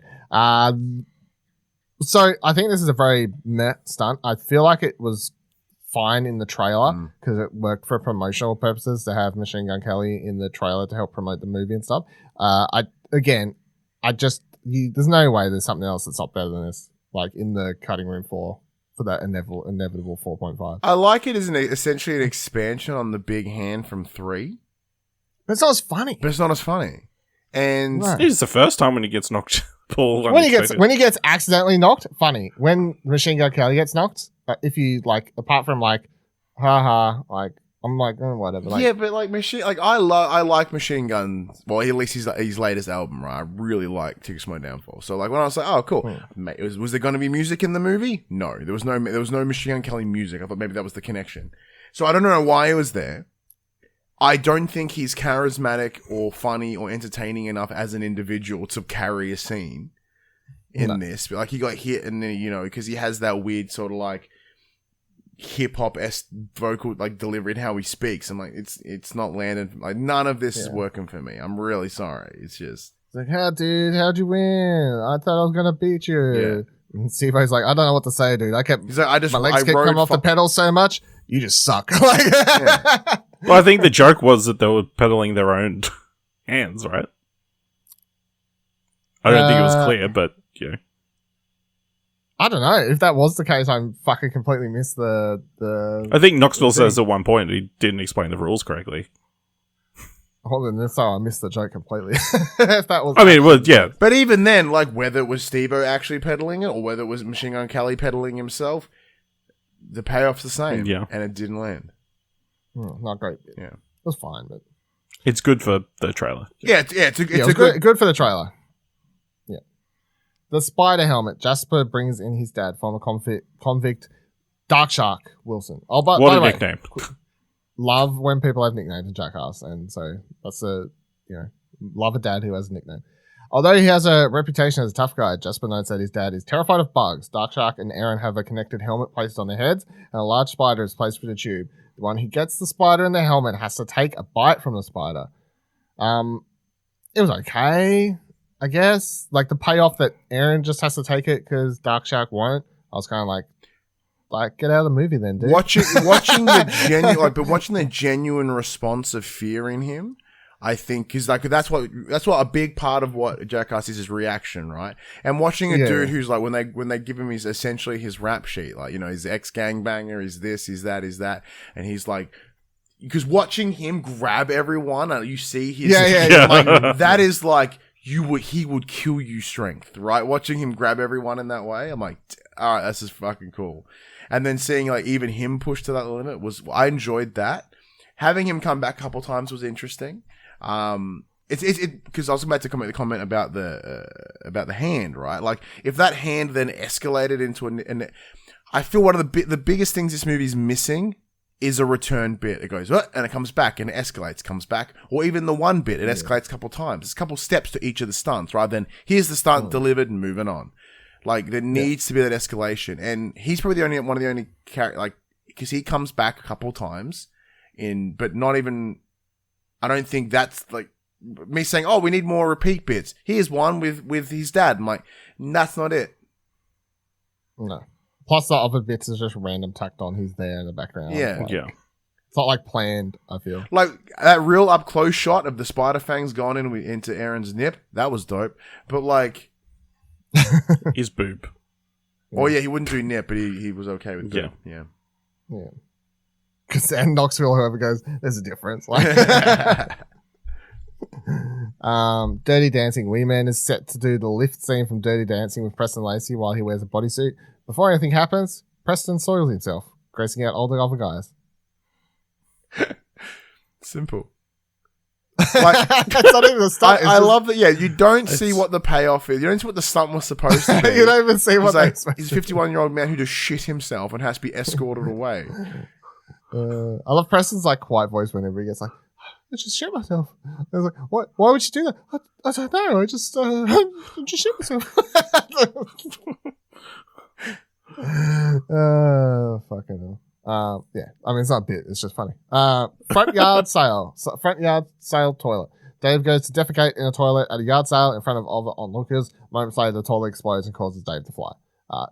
So I think this is a very meh stunt. I feel like it was fine in the trailer because it worked for promotional purposes to have Machine Gun Kelly in the trailer to help promote the movie and stuff. There's no way there's something else that's not better than this, like in the cutting room floor for that inevitable 4.5. I like it as essentially an expansion on the big hand from 3. But it's not as funny. But it's not as funny. And No. It's the first time when he gets knocked. When he gets accidentally knocked, funny. When Machine Gun Kelly gets knocked, if you like, apart from like, haha, like I'm like, whatever. Like, yeah, but like I like Machine Gun. Well, at least his latest album, right? I really like Tickets to My Downfall. So like when I was like, oh, cool. Mate, was there going to be music in the movie? No, there was no Machine Gun Kelly music. I thought maybe that was the connection. So I don't know why it was there. I don't think he's charismatic or funny or entertaining enough as an individual to carry a scene in this. But like he got hit, and then because he has that weird sort of like hip hop vocal like delivery and how he speaks. I'm like, it's not landed. Like none of this is working for me. I'm really sorry. It's just like, how'd you win? I thought I was gonna beat you. Yeah. And Steve-O's like, I don't know what to say, dude. He's like, my legs kept coming off the pedal so much. You just suck. Well, I think the joke was that they were pedaling their own hands, right? I don't think it was clear, but yeah. I don't know. If that was the case, I fucking completely missed the I think Knoxville says at one point he didn't explain the rules correctly. Hold on, so I missed the joke completely. If that was, I mean, well, yeah. But even then, like whether it was Steve-O actually pedaling it or whether it was Machine Gun Kelly pedaling himself, the payoff's the same. Yeah. And it didn't land. Not great. Yeah. It was fine, but It's good for the trailer. It's a good for the trailer. Yeah. The spider helmet. Jasper brings in his dad, former convict Dark Shark Wolfson. Oh, but What by a the way, nickname. love when people have nicknames in Jackass, and so that's love a dad who has a nickname. Although he has a reputation as a tough guy, Jasper notes that his dad is terrified of bugs. Dark Shark and Ehren have a connected helmet placed on their heads, and a large spider is placed with a tube. The one who gets the spider in the helmet has to take a bite from the spider. It was okay, I guess. Like the payoff that Ehren just has to take it because Dark Shark won't. I was kind of like, get out of the movie then, dude. watching the genuine response of fear in him, I think, is like that's what a big part of what Jackass is reaction, right? And watching a dude who's like when they give him essentially his rap sheet, like his ex gangbanger, is this, is that, and he's like, because watching him grab everyone, and you see his like, that is like he would kill you strength, right? Watching him grab everyone in that way, I'm like, all right, this is fucking cool. And then seeing like even him push to that limit I enjoyed that. Having him come back a couple times was interesting. It's because I was about to comment about the hand, right? Like if that hand then escalated into and I feel one of the biggest things this movie is missing is a return bit. It goes and it comes back and it escalates, comes back, or even the one bit it escalates a couple times. There's a couple steps to each of the stunts, rather than here's the stunt delivered and moving on. Like there needs to be that escalation, and he's probably one of the only characters, like because he comes back a couple times but not even. I don't think that's like me saying, oh, we need more repeat bits. Here's one with his dad. I'm like, that's not it. No. Plus the other bits is just random tacked on. He's there in the background. Yeah. It's not like planned, I feel. Like that real up close shot of the spider fangs going into Ehren's nip. That was dope. But like his boob. Oh yeah, he wouldn't do nip, but he was okay with boob. Yeah. Because and Knoxville, whoever goes, there's a difference. Like, Dirty Dancing. Wee Man is set to do the lift scene from Dirty Dancing with Preston Lacy while he wears a bodysuit. Before anything happens, Preston soils himself, gracing out all the other guys. Simple. Like, that's not even a stunt. I love that. Yeah, you don't see what the payoff is. You don't see what the stunt was supposed to be. You don't even see what he's a 51-year-old man who just shit himself and has to be escorted away. I love Preston's like quiet voice whenever he gets like, I just shit myself. I was like, what? Why would you do that? I don't know. I just shit myself. Fucking hell. Yeah. I mean, it's not a bit. It's just funny. Front yard sale toilet. Dave goes to defecate in a toilet at a yard sale in front of other onlookers. Moments later, the toilet explodes and causes Dave to fly.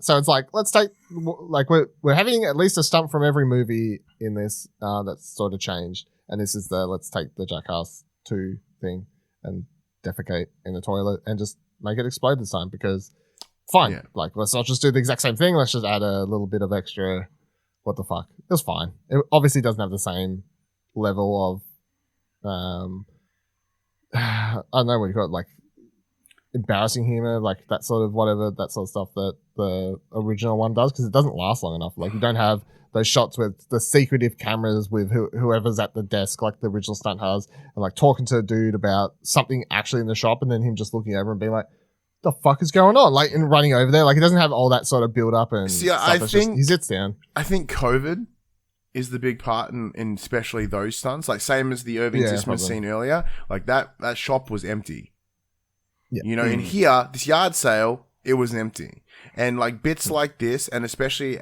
So it's like, let's take, like, we're having at least a stunt from every movie in this that's sort of changed. And this is let's take the Jackass 2 thing and defecate in the toilet and just make it explode this time because fine. Yeah. Like, let's not just do the exact same thing. Let's just add a little bit of extra. What the fuck? It was fine. It obviously doesn't have the same level of, I don't know what you call it, like embarrassing humor, like that sort of stuff that the original one does, because it doesn't last long enough. Like, you don't have those shots with the secretive cameras with whoever's at the desk, like the original Stunt has, and like talking to a dude about something actually in the shop, and then him just looking over and being like, the fuck is going on? Like, and running over there. Like, it doesn't have all that sort of build up and See, stuff. I It's think just, he sits down. I think COVID is the big part in especially those stunts. Like, same as the Irving Tisman probably. scene earlier. Like, that shop was empty. Yeah. You know, in here, this yard sale, it was empty. And like bits like this, and especially,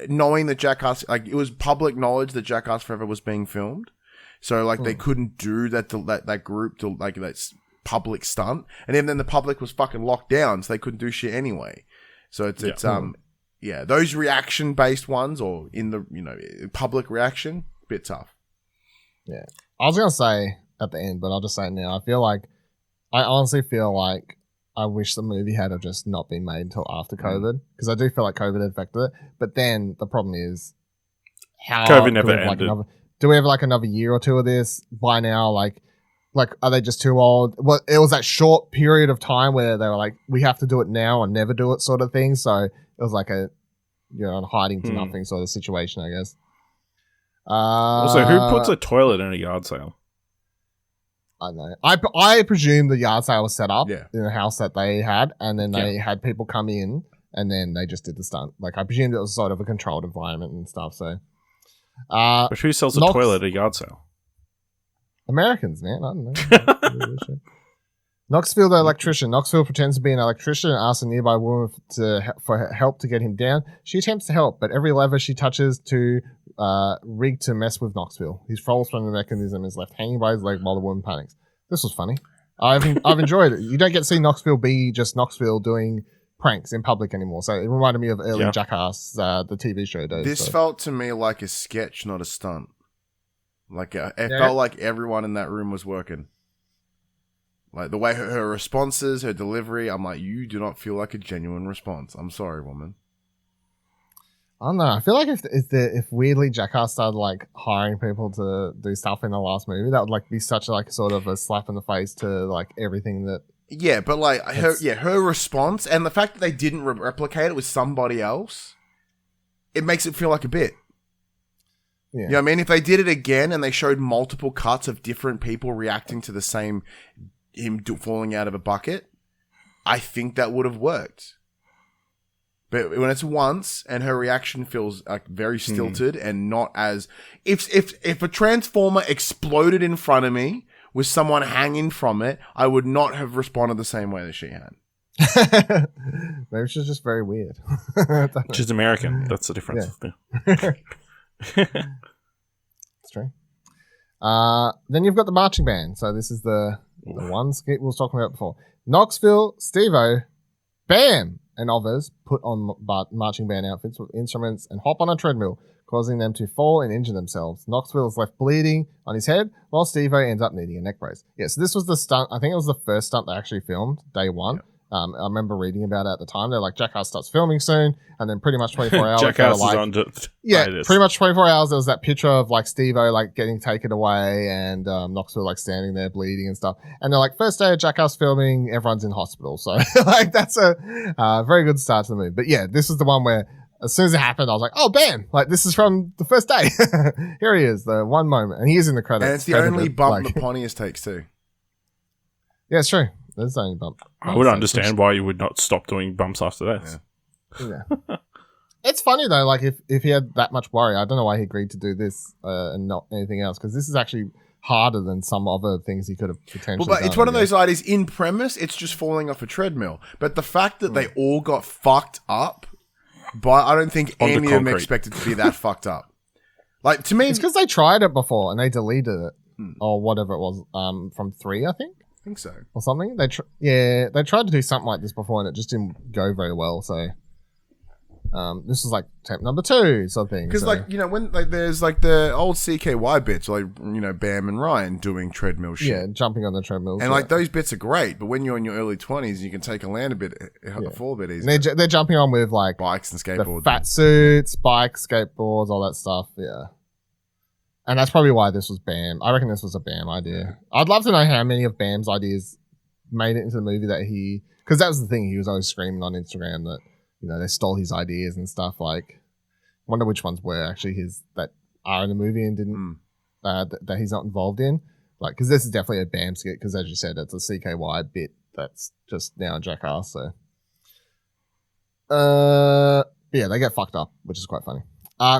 knowing that Jackass, like, it was public knowledge that Jackass Forever was being filmed. So like they couldn't do that group to like that public stunt. And even then the public was fucking locked down, so they couldn't do shit anyway. So it's those reaction based ones, or in the, public reaction, bit tough. Yeah. I was going to say at the end, but I'll just say it now. I honestly feel like I wish the movie had just not been made until after COVID, because I do feel like COVID affected it. But then the problem is, how COVID never ended. Do we have like another year or two of this by now? Like, are they just too old? Well, it was that short period of time where they were like, we have to do it now or never do it sort of thing. So it was like a, hiding to nothing sort of situation, I guess. Also, who puts a toilet in a yard sale? I don't know. I presume the yard sale was set up Yeah. in a house that they had, and then they had people come in, and then they just did the stunt. Like, I presumed it was sort of a controlled environment and stuff. So, But who sells a toilet at a yard sale? Americans, man. I don't know. Knoxville, the electrician. Knoxville pretends to be an electrician and asks a nearby woman for help to get him down. She attempts to help, but every lever she touches to rigged to mess with Knoxville. He falls from the mechanism and is left hanging by his leg while the woman panics. This was funny. I've enjoyed it. You don't get to see Knoxville be just Knoxville doing pranks in public anymore. So it reminded me of early Jackass, the TV show days. This felt to me like a sketch, not a stunt. Like it felt like everyone in that room was working. Like the way her responses, her delivery, I'm like, you do not feel like a genuine response. I'm sorry, woman. I don't know. I feel like if weirdly Jackass started like hiring people to do stuff in the last movie, that would like be such like sort of a slap in the face to like everything that. Yeah, but like her response and the fact that they didn't replicate it with somebody else, it makes it feel like a bit. Yeah. You know what I mean? If they did it again and they showed multiple cuts of different people reacting to the same him falling out of a bucket, I think that would have worked. But when it's once and her reaction feels like very stilted and not as if a transformer exploded in front of me with someone hanging from it, I would not have responded the same way that she had. Maybe she's just very weird. She's American. That's the difference. Yeah. It's true. Then you've got the marching band. So this is the one skit we was talking about before. Knoxville, Steve-O, bam, and others put on marching band outfits with instruments and hop on a treadmill, causing them to fall and injure themselves. Knoxville is left bleeding on his head, while Steve-O ends up needing a neck brace. Yeah, so this was the stunt. I think it was the first stunt they actually filmed, day one. Yep. I remember reading about it at the time. They're like, Jackass starts filming soon, and then pretty much 24 hours. Jackass like, is on pretty much 24 hours. There was that picture of like Steve-O like getting taken away, and Knoxville like standing there bleeding and stuff. And they're like, first day of Jackass filming, everyone's in hospital. So like that's a very good start to the movie. But yeah, this is the one where as soon as it happened, I was like, oh, bam! Like this is from the first day. Here he is, the one moment, and he is in the credits. And it's the only bump that Pontius takes too. Yeah, it's true. There's only bump. I would understand why you would not stop doing bumps after that. Yeah. It's funny though, like if he had that much worry, I don't know why he agreed to do this and not anything else, because this is actually harder than some other things he could have potentially done. But it's one of those ideas, in premise, it's just falling off a treadmill. But the fact that they all got fucked up, but I don't think any of them expected to be that fucked up. Like, to me... It's because they tried it before and they deleted it. Or whatever it was, from 3, I think. I think so. Or something. They tried to do something like this before and it just didn't go very well, so... This was like attempt number 2 sort of thing. Because when there's like the old CKY bits, like Bam and Ryan doing treadmill shit. Yeah, jumping on the treadmill. And like those bits are great, but when you're in your early 20s, you can take a land fall a bit easier. They're jumping on with like bikes and skateboards, the fat suits, bikes, skateboards, all that stuff. Yeah. And that's probably why this was Bam. I reckon this was a Bam idea. I'd love to know how many of Bam's ideas made it into the movie because that was the thing. He was always screaming on Instagram that, they stole his ideas and stuff. Like, wonder which ones were actually his that are in the movie and didn't, that he's not involved in. Like, because this is definitely a Bam skit because, as you said, it's a CKY bit that's just now in Jackass. So, yeah, they get fucked up, which is quite funny.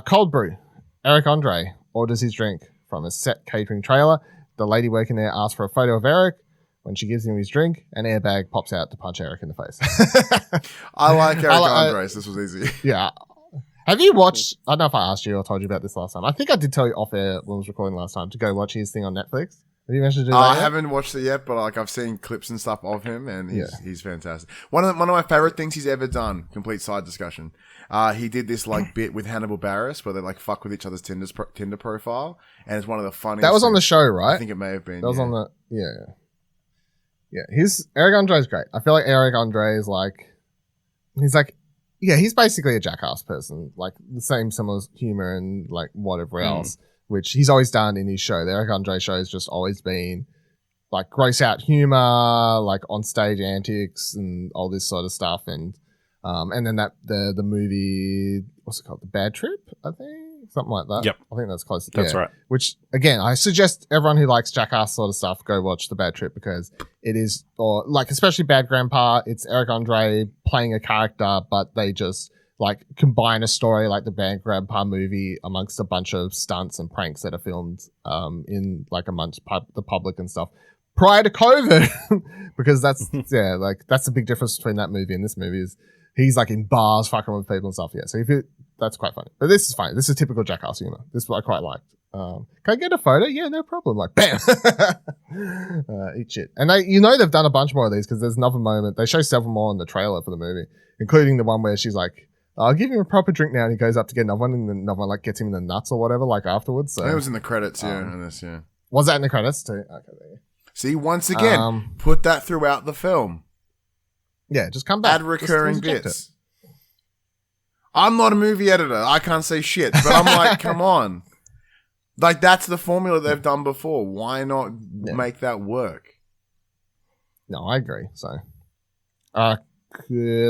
Cold brew. Eric Andre orders his drink from a set catering trailer. The lady working there asks for a photo of Eric. When she gives him his drink, an airbag pops out to punch Eric in the face. I like Eric Andres. This was easy. Yeah. Have you watched... I don't know if I asked you or told you about this last time. I think I did tell you off air when I was recording last time to go watch his thing on Netflix. Have you mentioned to do that I yet? haven't watched it yet, but I've seen clips and stuff of him, and he's fantastic. One of my favorite things he's ever done. Complete side discussion. He did this bit with Hannibal Barris where they fuck with each other's Tinder profile, and it's one of the funniest. That was on the show, right? I think it may have been. That was on the Yeah. Eric Andre is great. I feel like Eric Andre is he's basically a Jackass person, like the same similar humor and like whatever else, which he's always done in his show. The Eric Andre show has just always been like gross out humor, like on stage antics and all this sort of stuff. And then the movie, what's it called? The Bad Trip, I think. Something like that. Yep. I think that's close. That's right. Which, again, I suggest everyone who likes Jackass sort of stuff go watch The Bad Trip because it is, or like especially Bad Grandpa, it's Eric Andre playing a character, but they just like combine a story like the Bad Grandpa movie amongst a bunch of stunts and pranks that are filmed in like amongst the public and stuff prior to COVID because that's that's the big difference between that movie and this movie is he's like in bars fucking with people and stuff. Yeah, so that's quite funny. But this is funny. This is typical Jackass humor. This is what I quite liked. Can I get a photo? Yeah, no problem. Like, bam! Eat shit. And they've done a bunch more of these because there's another moment. They show several more in the trailer for the movie, including the one where she's like, I'll give him a proper drink now, and he goes up to get another one, and then another one like gets him in the nuts or whatever, like afterwards. So it was in the credits, in this, Was that in the credits too? Okay, there you go. See, once again, put that throughout the film. Yeah, just come back. Add recurring bits. I'm not a movie editor. I can't say shit. But I'm like, come on. Like, that's the formula they've done before. Why not make that work? No, I agree. So,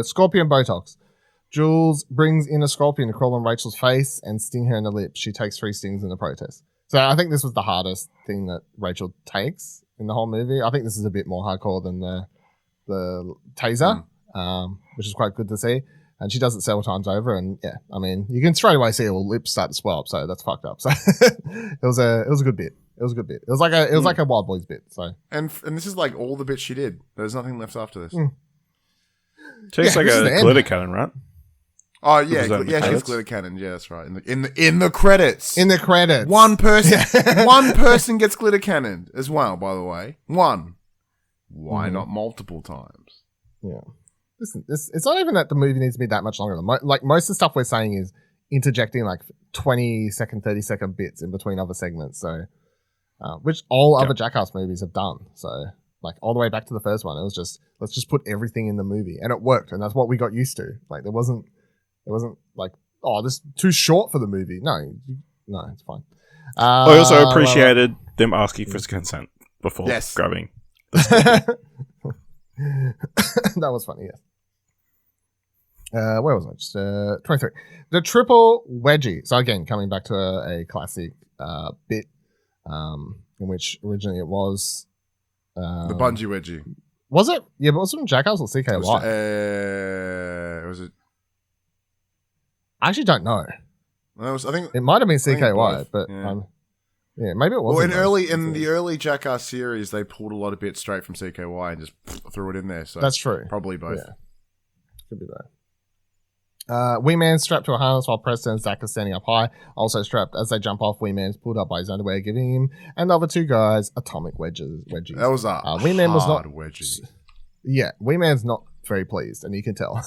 Scorpion Botox. Jules brings in a scorpion to crawl on Rachel's face and sting her in the lips. She takes 3 stings in the protest. So I think this was the hardest thing that Rachel takes in the whole movie. I think this is a bit more hardcore than the taser, which is quite good to see. And she does it several times over, and yeah, I mean, you can straight away see her lips start to swell up, so that's fucked up. So it was a good bit. It was a good bit. It was like a Wild Boys bit. So and this is like all the bits she did. There's nothing left after this. Tastes like a glitter cannon, right? Oh yeah, she's glitter cannon. Yeah, that's right. In the credits. In the credits, one person gets glitter cannoned as well. By the way, one. Why not multiple times? Yeah. Listen, it's not even that the movie needs to be that much longer. Like most of the stuff we're saying is interjecting like 20-second, 30-second bits in between other segments. So, which all other Jackass movies have done. So, like all the way back to the first one, it was just let's just put everything in the movie, and it worked, and that's what we got used to. Like there wasn't like this is too short for the movie. No, it's fine. I also appreciated them asking for consent before grabbing. That was funny, yes. Where was I? Just 23. The Triple Wedgie. So again, coming back to a classic bit in which originally it was... the bungee wedgie. Was it? Yeah, but was it from Jackass or CKY? Was it? I actually don't know. I think it might have been CKY, but... Yeah, maybe it was. Well, in the early Jackass series, they pulled a lot of bits straight from CKY and just threw it in there. So that's true. Probably both. Yeah. Could be both. Wee Man's strapped to a harness while Preston and Zach are standing up high. Also strapped as they jump off, Wee Man's pulled up by his underwear, giving him and the other 2 guys atomic wedgies. That was a Wee Man was not wedgie. Yeah, Wee Man's not very pleased, and you can tell.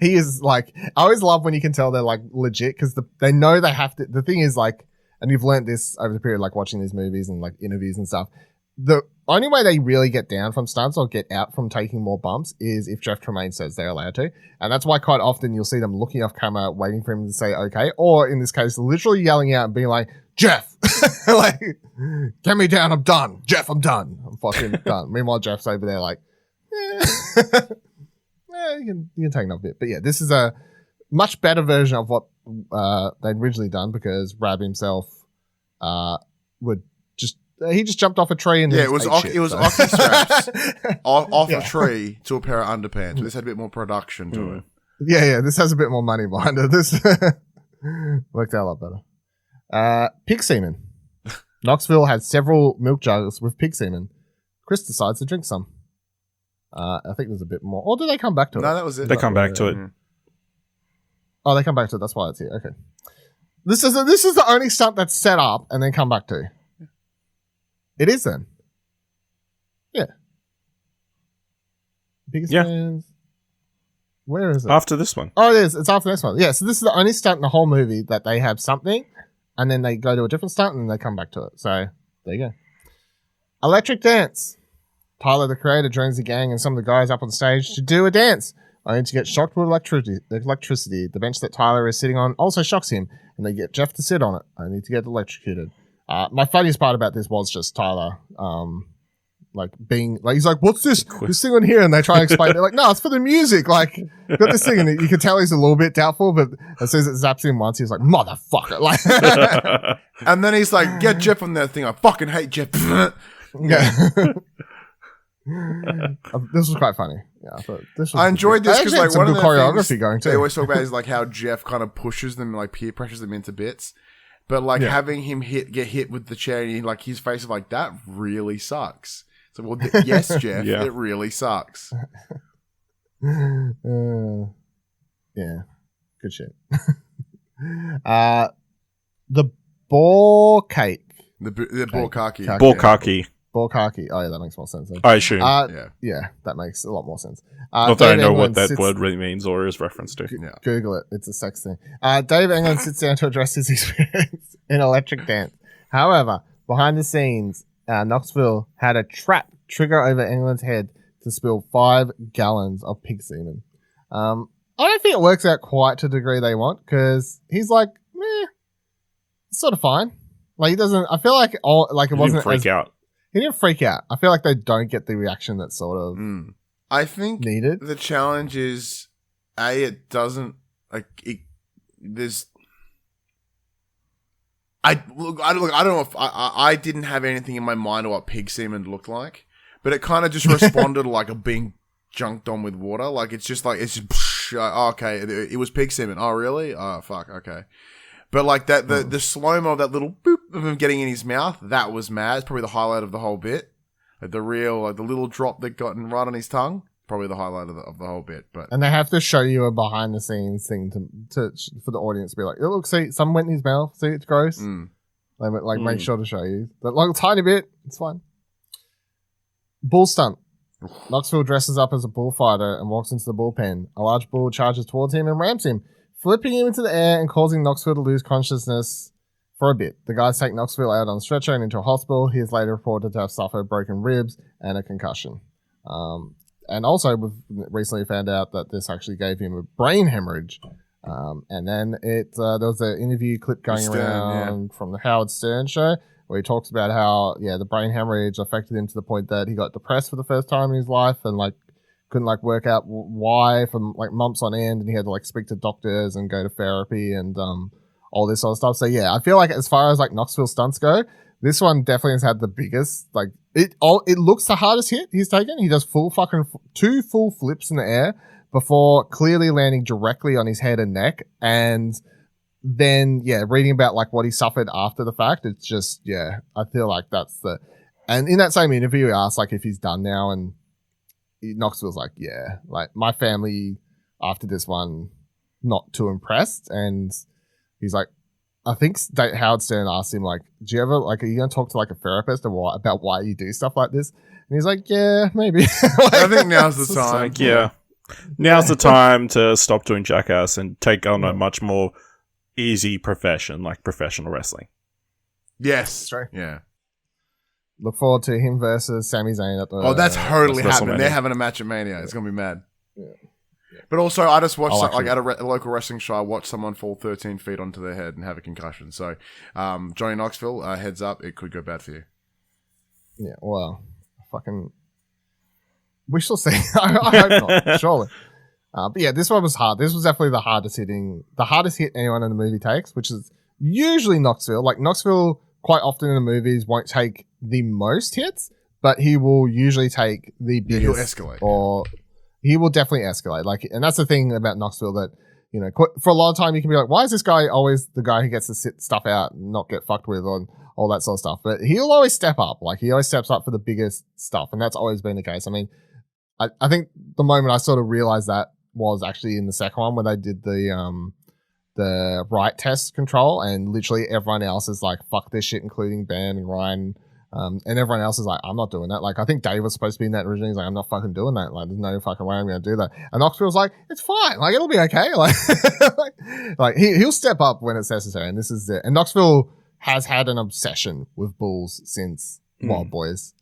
He is like, I always love when you can tell they're like legit because they know they have to. The thing is like, and you've learned this over the period, like watching these movies and like interviews and stuff. The only way they really get down from stunts or get out from taking more bumps is if Jeff Tremaine says they're allowed to. And that's why quite often you'll see them looking off camera, waiting for him to say okay. Or in this case, literally yelling out and being like, Jeff, like, get me down, I'm done. Jeff, I'm done. I'm fucking done. Meanwhile, Jeff's over there like, you can take another bit. But yeah, this is a much better version of what they'd originally done because Rab himself he just jumped off a tree and it was ocky straps off a tree to a pair of underpants. But this had a bit more production to it. Yeah, this has a bit more money behind it. This worked out a lot better. Pig semen. Knoxville had several milk jugs with pig semen. Chris decides to drink some. I think there's a bit more. Or do they come back to it? No, that was it. They come back to it. Oh, they come back to it. That's why it's here. Okay. This is the only stunt that's set up and then come back to. It is then. Yeah. Biggest fans. Where is it? After this one. Oh, it is. It's after this one. Yeah, so this is the only stunt in the whole movie that they have something and then they go to a different stunt and then they come back to it. So, there you go. Electric dance. Tyler, the creator, joins the gang and some of the guys up on stage to do a dance, only to get shocked with electricity. The bench that Tyler is sitting on also shocks him, and they get Jeff to sit on it, only to get electrocuted. My funniest part about this was just Tyler, he's like, what's this thing on here? And they try and explain it. They're like, no, it's for the music. Like, got this thing, and you can tell he's a little bit doubtful, but as soon as it zaps him once, he's like, motherfucker. Like, and then he's like, get Jeff on that thing. I fucking hate Jeff. Yeah. This was quite funny. Yeah, I enjoyed this because like one of the choreography things going too. They always talk about is like how Jeff kind of pushes them, like peer pressures them into bits. But like having him get hit with the chair, and like his face is like that really sucks. So well, yes, Jeff, it really sucks. Yeah, good shit. The ball cake. The bukkake. Bukkake. Bukkake. Oh yeah, that makes more sense. Then. I assume. Yeah, that makes a lot more sense. Not that I know what that word really means or is referenced to. Google it. It's a sex thing. Dave England sits down to address his experience in electric dance. However, behind the scenes, Knoxville had a trap trigger over England's head to spill 5 gallons of pig semen. I don't think it works out quite to the degree they want because he's like, it's sort of fine. Like he doesn't. I feel like it wasn't freak out. He didn't freak out. I feel like they don't get the reaction that's sort of I think needed. The challenge is it doesn't like it. There's. I don't know if I didn't have anything in my mind of what pig semen looked like, but it kind of just responded like a being junked on with water. Like it's just okay, it was pig semen. Oh really? Oh fuck. Okay. But like that, the slow-mo of that little boop of him getting in his mouth, that was mad. It's probably the highlight of the whole bit. Like the little drop that got right on his tongue, probably the highlight of the whole bit. And they have to show you a behind-the-scenes thing to for the audience to be like, oh, look, see, some went in his mouth. See, it's gross. Make sure to show you. But like a tiny bit, it's fine. Bull stunt. Knoxville dresses up as a bullfighter and walks into the bullpen. A large bull charges towards him and rams him, flipping him into the air and causing Knoxville to lose consciousness for a bit. The guys take Knoxville out on a stretcher and into a hospital. He is later reported to have suffered broken ribs and a concussion. And also, we've recently found out that this actually gave him a brain hemorrhage. And then there was an interview clip going around from the Howard Stern show where he talks about how, the brain hemorrhage affected him to the point that he got depressed for the first time in his life and couldn't work out why for months on end, and he had to speak to doctors and go to therapy and all this sort of stuff. So I feel like as far as Knoxville stunts go, this one definitely has had the biggest. It looks the hardest hit he's taken. He does 2 full flips in the air before clearly landing directly on his head and neck, and then reading about what he suffered after the fact. It's just I feel like that's the. And in that same interview, he asked if he's done now, and Knoxville's my family after this one not too impressed, and he's like, I think Howard Stern asked him do you ever are you gonna talk to a therapist about why you do stuff like this? he's like, yeah, maybe. I think now's the time. Like, yeah. Now's the time to stop doing Jackass and take on a much more easy profession, like professional wrestling. Yes. True. Yeah. Look forward to him versus Sami Zayn at the. Oh, that's totally WrestleMania. happening. They're having a match at Mania. It's gonna be mad. Yeah. But also, I just watched actually- at a local wrestling show. I watched someone fall 13 feet onto their head and have a concussion. So, Johnny Knoxville, heads up, it could go bad for you. Yeah, well, fucking. We shall see. I hope not. Surely. But yeah, this one was hard. This was definitely the hardest hit anyone in the movie takes, which is usually Knoxville. Like Knoxville, quite often in the movies, won't take the most hits, but he will usually take the biggest. He'll escalate. Or he will definitely escalate. Like, and that's the thing about Knoxville that, you know, for a lot of time you can be like, why is this guy always the guy who gets to sit stuff out and not get fucked with on all that sort of stuff? But he'll always step up. Like, he always steps up for the biggest stuff, and that's always been the case. I mean, I think the moment I sort of realized that was actually in the second one when they did the right test control, and literally everyone else is like, fuck this shit, including Bam and Ryan. And everyone else is like, I'm not doing that. Like, I think Dave was supposed to be in that originally. He's like, I'm not fucking doing that. Like, there's no fucking way I'm going to do that. And Knoxville's like, it's fine. Like, it'll be okay. Like he'll step up when it's necessary. And this is it. And Knoxville has had an obsession with bulls since Wild Boys.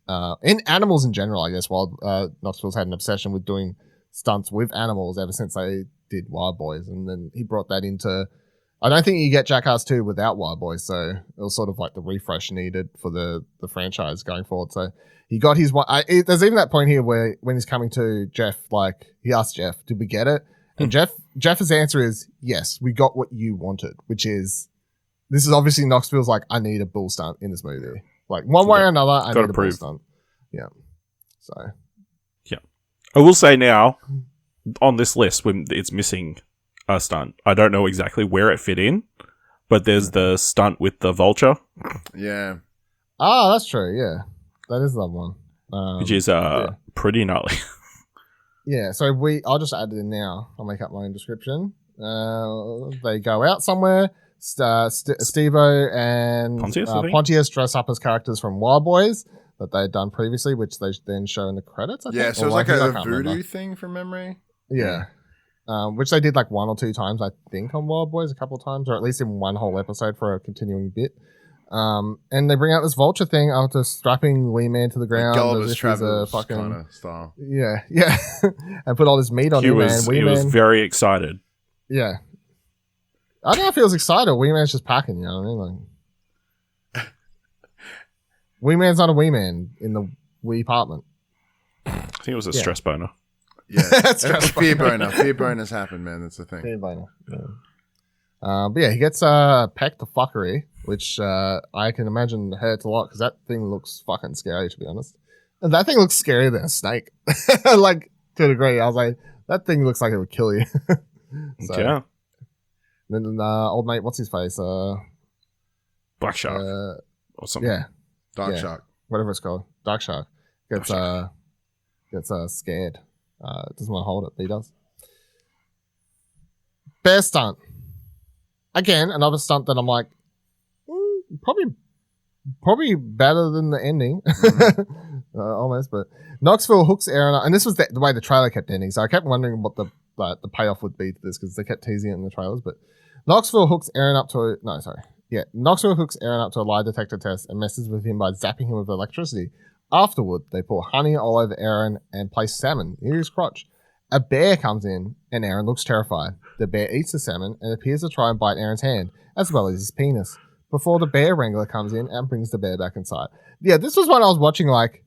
In animals in general, I guess. Knoxville's had an obsession with doing stunts with animals ever since they did Wild Boys. And then he brought that into... I don't think you get Jackass 2 without Wild Boys, so it was sort of like the refresh needed for the franchise going forward. So he got his one. There's even that point here where when he's coming to Jeff, like he asked Jeff, "Did we get it?" And Jeff's answer is, "Yes, we got what you wanted," which is this is obviously Knoxville's like, "I need a bull stunt in this movie, like one way or another. I need a bull stunt." Yeah. So. Yeah, I will say now on this list when it's missing a stunt. I don't know exactly where it fit in, but there's the stunt with the vulture. Yeah. Ah, that's true. Yeah, that is that one. Which is pretty gnarly. Yeah, so I'll just add it in now. I'll make up my own description. They go out somewhere. Steve-O and Pontius dress up as characters from Wild Boys that they had done previously, which they then show in the credits, I think. Yeah, so it's like a voodoo thing from memory. Yeah. Which they did like one or two times, I think, on Wild Boys, a couple of times, or at least in one whole episode for a continuing bit. And they bring out this vulture thing after strapping Wee Man to the ground. Gulliver's as if he's a Travels fucking kind of style. Yeah, yeah. And put all this meat on him, man. He was very excited. Yeah. I don't know if he was excited. Wee Man's just packing, you know what I mean? Like, Wee Man's not a Wee Man in the Wee apartment. I think it was a stress boner. Yeah, that's fear boner. Fear boners happen, man. That's the thing. Fear boner. Yeah. But yeah, he gets pecked to fuckery, which I can imagine hurts a lot because that thing looks fucking scary, to be honest. And that thing looks scarier than a snake, like to a degree. I was like, that thing looks like it would kill you. So, yeah. Then old mate, what's his face? Black Shark or something. Yeah, Dark Shark, whatever it's called. Dark Shark gets scared. Doesn't want to hold it, but he does. Bear stunt. Again, another stunt that I'm like, probably better than the ending. Almost, but Knoxville hooks Ehren up, and this was the way the trailer kept ending, so I kept wondering what the payoff would be to this, because they kept teasing it in the trailers, but Knoxville hooks Ehren up to Knoxville hooks Ehren up to a lie detector test and messes with him by zapping him with electricity. Afterward, they pour honey all over Ehren and place salmon near his crotch. A bear comes in, and Ehren looks terrified. The bear eats the salmon and appears to try and bite Aaron's hand, as well as his penis, before the bear wrangler comes in and brings the bear back inside. Yeah, this was when I was watching, like,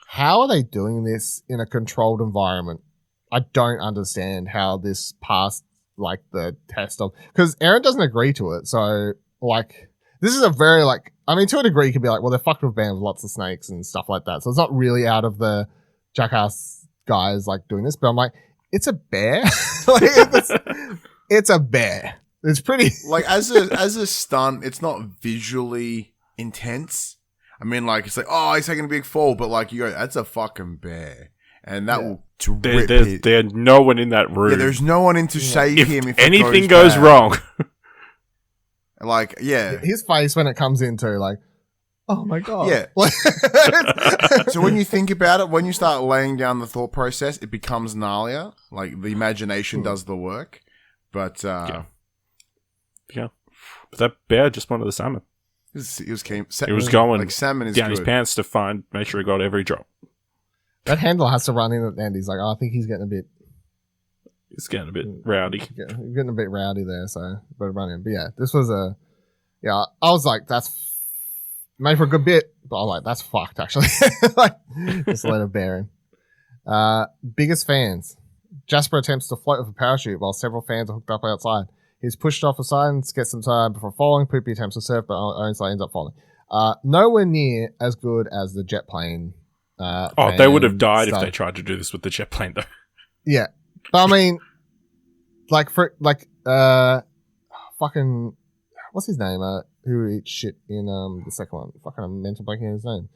how are they doing this in a controlled environment? I don't understand how this passed, like, the test of... Because Ehren doesn't agree to it, so, like... This is a very, like... I mean, to a degree, you could be like, well, they're fucked with bands with lots of snakes and stuff like that. So it's not really out of the Jackass guys, like, doing this. But I'm like, it's a bear? Like, it's a bear. It's pretty... Like, as a stunt, it's not visually intense. I mean, like, it's like, oh, he's taking a big fall. But, like, you go, that's a fucking bear. And that will rip there's no one in that room. Yeah, there's no one in to save him if anything it goes bad. wrong. Like, yeah. His face when it comes into, like, Oh my god. Yeah. So when you think about it, when you start laying down the thought process, it becomes gnarlier. Like the imagination does the work. But Yeah. But that bear just wanted the salmon. It was going like salmon is down good. his pants to make sure he got every drop. That handler has to run in at the end. He's like, I think he's getting a bit rowdy. getting a bit rowdy there, so better run in. But yeah, this was I was like, that's made for a good bit, but I was like, that's fucked actually. Like, just let it bear in. Biggest fans. Jasper attempts to float with a parachute while several fans are hooked up outside. He's pushed off aside and gets some time before falling. Poopy attempts to surf, but honestly ends up falling. Nowhere near as good as the jet plane. They would have died if they tried to do this with the jet plane, though. Yeah, but I mean, fucking, what's his name? Who eats shit in the second one? Fucking, I'm mental blanking on his name.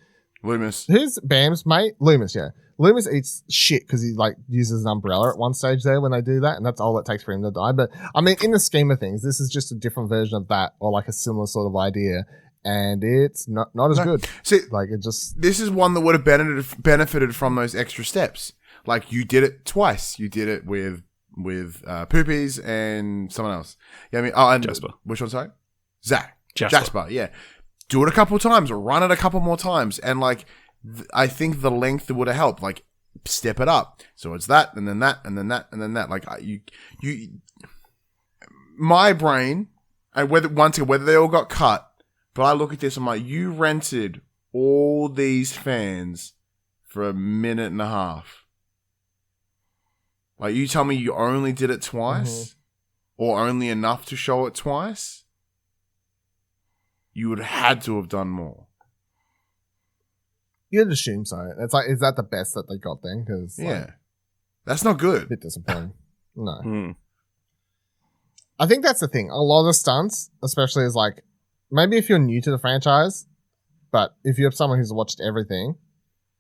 Loomis. Who's Bam's mate? Loomis, yeah. Loomis eats shit because he like uses an umbrella at one stage there when they do that, and that's all it takes for him to die. But I mean, in the scheme of things, this is just a different version of that, or like a similar sort of idea, and it's not as good. See, like it just this is one that would have benefited from those extra steps. Like you did it twice. You did it with Poopies and someone else. Yeah, I mean, and Jasper. Which one? Sorry, Zach. Jasper. Jasper. Yeah, do it a couple times, run it a couple more times, and like. I think the length would have helped. Like, step it up. So it's that, and then that, and then that, and then that. Like, my brain, and whether they all got cut, but I look at this, I'm like, you rented all these fans for a minute and a half. Like, you tell me you only did it twice, or only enough to show it twice. You would have had to have done more. you'd assume so. It's like, is that the best that they got then? Because that's not good. A bit disappointing. No. I think that's the thing. A lot of stunts, especially, is like, maybe if you're new to the franchise, but if you have someone who's watched everything,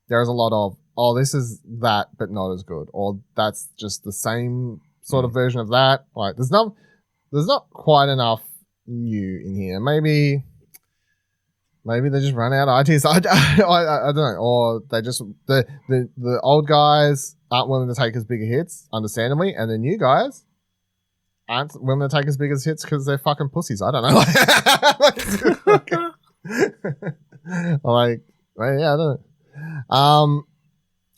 there's a lot of, oh, this is that, but not as good, or that's just the same sort of version of that. Like, there's not quite enough new in here. Maybe they just run out of ideas. I don't know, or they just the old guys aren't willing to take as big a hits, understandably, and the new guys aren't willing to take as big as hits because they're fucking pussies. I don't know. I don't know.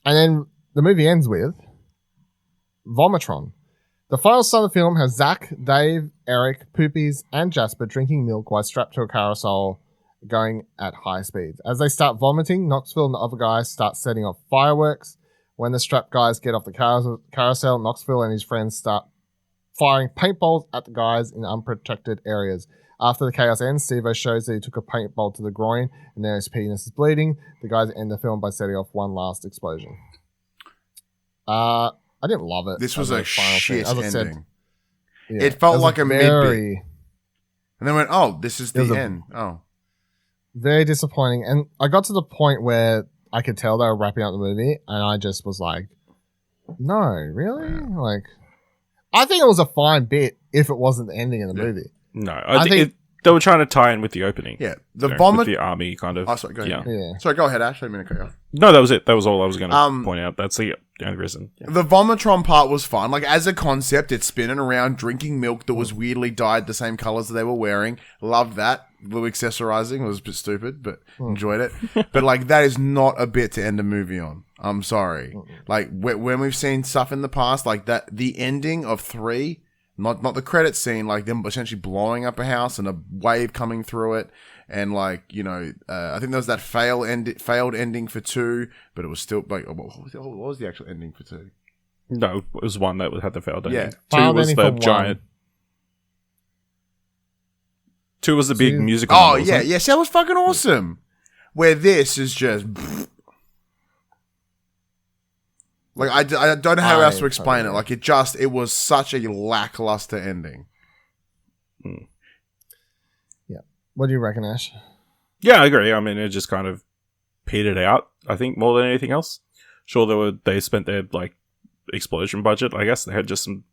And then the movie ends with Vomitron. The final start of the film has Zach, Dave, Eric, Poopies, and Jasper drinking milk while strapped to a carousel going at high speeds. As they start vomiting, Knoxville and the other guys start setting off fireworks. When the strapped guys get off the carousel, Knoxville and his friends start firing paintballs at the guys in unprotected areas. After the chaos ends, Steve-O shows that he took a paintball to the groin and now his penis is bleeding. The guys end the film by setting off one last explosion. I didn't love it. This was a shit ending. Yeah, it felt like a mid-bit. And then went, oh, this is the end. Very disappointing. And I got to the point where I could tell they were wrapping up the movie, and I just was like, no, really? Yeah. Like, I think it was a fine bit if it wasn't the ending of the movie. No, I think they were trying to tie in with the opening. Yeah, with the army kind of. Oh, sorry, go ahead. Yeah. Sorry, go ahead, Ash. I didn't mean to cut you off. No, that was it. That was all I was going to point out. That's the only reason. Yeah. The Vomitron part was fun. Like, as a concept, it's spinning around, drinking milk that was weirdly dyed the same colors that they were wearing. Loved that. Little accessorizing. It was a bit stupid, but enjoyed it. But, like, that is not a bit to end a movie on. I'm sorry. Like, when we've seen stuff in the past, like that, the ending of 3... Not the credit scene, like them essentially blowing up a house and a wave coming through it, and like, you know, I think there was that failed ending for 2, but it was still like, what was the actual ending for 2? No, it was 1 that had the failed ending. Yeah, 2 was the giant. 2 was the big musical. Oh yeah, yes, that was fucking awesome. Where this is just. Like, I don't know how else to explain it. Like, it was such a lackluster ending. Yeah. What do you reckon, Ash? Yeah, I agree. I mean, it just kind of petered out, I think, more than anything else. Sure, they spent their, like, explosion budget, I guess. They had just some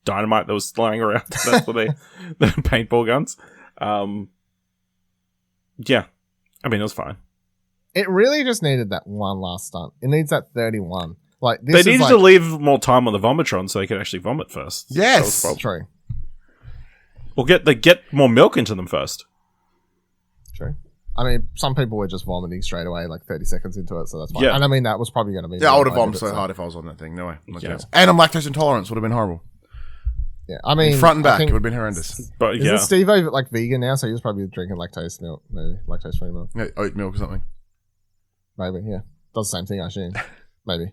dynamite that was lying around. That's for the paintball guns. Yeah. I mean, it was fine. It really just needed that one last stunt. It needs that 31. Like this They is needed like, to leave more time on the Vomitron so they could actually vomit first. Yes. That was True. Well, get more milk into them first. True. I mean, some people were just vomiting straight away, like 30 seconds into it, so that's fine. Yeah. And I mean, that was probably going to be. Yeah, I would have the way vomited did so it, hard if I was on that thing. No way. I'm not Yeah. chance. And I'm lactose intolerant, so it would have been horrible. Yeah, I mean, Front and I back, think- it would have been horrendous. But Isn't yeah, Steve-O like vegan now? So he was probably drinking lactose milk, maybe lactose-free milk, Yeah, oat milk or something. maybe. Yeah, does the same thing, I assume. Maybe.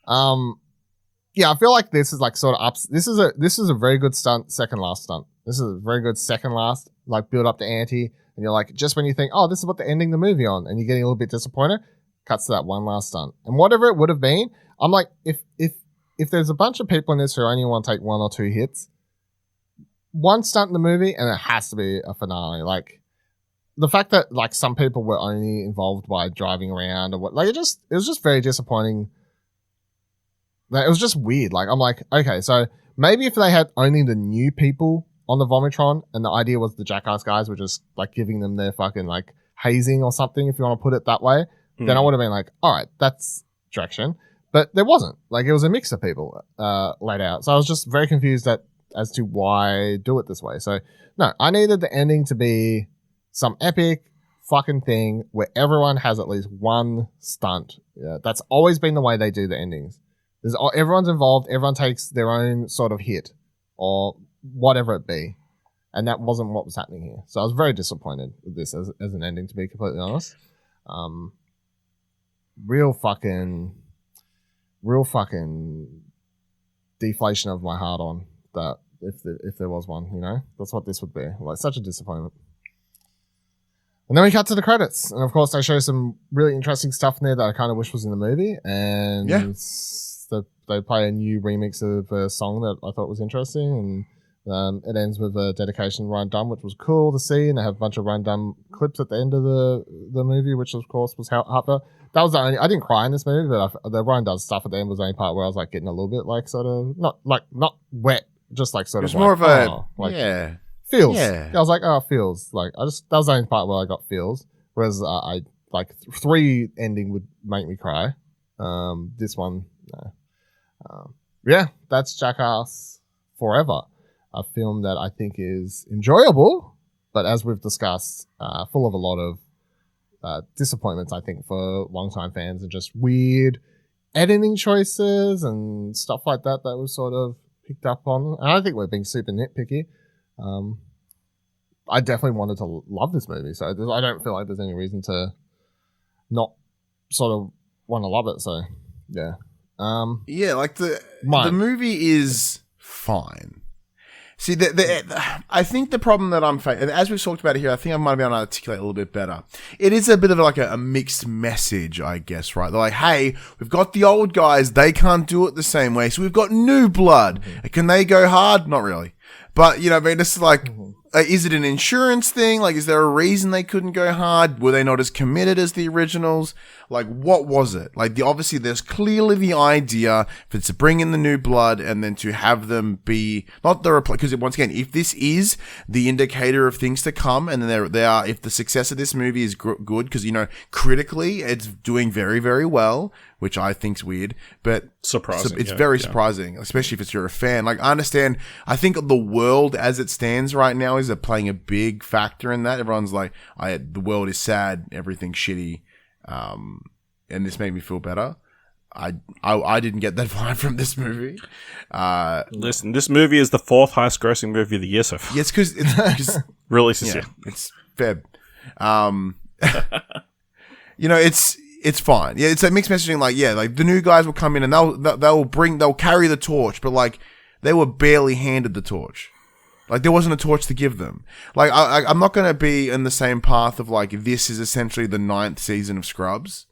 Yeah, I feel like this is like sort of ups. This is a very good stunt, second last stunt. This is a very good second last, like build up to ante, and you're like, just when you think, oh, this is what they're ending the movie on, and you're getting a little bit disappointed, cuts to that one last stunt, and whatever it would have been, I'm like, if there's a bunch of people in this who only want to take one or two hits, one stunt in the movie, and it has to be a finale. Like the fact that like some people were only involved by driving around or what, like it was just very disappointing. Like, it was just weird. Like I'm like, okay, so maybe if they had only the new people on the Vomitron, and the idea was the Jackass guys were just like giving them their fucking like hazing or something, if you want to put it that way, then I would have been like, all right, that's direction. But there wasn't. Like it was a mix of people laid out. So I was just very confused as to why do it this way. So no, I needed the ending to be some epic fucking thing where everyone has at least one stunt. Yeah, that's always been the way they do the endings. Everyone's involved. Everyone takes their own sort of hit or whatever it be. And that wasn't what was happening here. So I was very disappointed with this as an ending, to be completely honest. Real fucking deflation of my heart on that, if there was one, you know? That's what this would be. Like, such a disappointment. And then we cut to the credits. And of course, they show some really interesting stuff in there that I kind of wish was in the movie. And Yeah. they play a new remix of a song that I thought was interesting. And it ends with a dedication to Ryan Dunn, which was cool to see. And they have a bunch of Ryan Dunn clips at the end of the movie, which of course was heartfelt. That was the only, I didn't cry in this movie, but the Ryan Dunn stuff at the end was the only part where I was like getting a little bit like sort of, not wet, just like sort It's of more like, of a, oh, like, yeah. feels. Yeah. I was like, oh, feels. Like that was the only part where I got feels. Whereas I like 3 ending would make me cry. This one, no. Yeah, that's Jackass Forever, a film that I think is enjoyable, but as we've discussed, full of a lot of disappointments, I think, for longtime fans, and just weird editing choices and stuff like that was sort of picked up on. And I think we're being super nitpicky. I definitely wanted to love this movie, so I don't feel like there's any reason to not sort of want to love it. So, yeah. Yeah, like the Mine. movie is fine. See, I think the problem that I'm facing, as we've talked about it here, I think I might be able to articulate a little bit better. It is a bit of like a mixed message, I guess, right? They're like, hey, we've got the old guys, they can't do it the same way, so we've got new blood. Can they go hard? Not really. But, you know, I mean, this is like, is it an insurance thing? Like, is there a reason they couldn't go hard? Were they not as committed as the originals? Like, what was it? Like, obviously, there's clearly the idea for to bring in the new blood and then to have them be not the because once again, if this is the indicator of things to come, and then they are, if the success of this movie is good, because you know critically it's doing very very well, which I think's weird, but surprising. It's very surprising, especially if you're a fan. Like, I understand. I think the world as it stands right now is playing a big factor in that. Everyone's like, the world is sad, everything's shitty. And this made me feel better. I didn't get that vibe from this movie. Listen, this movie is the 4th highest grossing movie of the year so far. Yeah, it's because Release this year. It's Feb. You know, it's fine. Yeah, it's a mixed messaging. Like, yeah, like the new guys will come in and they'll carry the torch, but like they were barely handed the torch. Like, there wasn't a torch to give them. Like, I'm not going to be in the same path of, like, this is essentially the 9th season of Scrubs.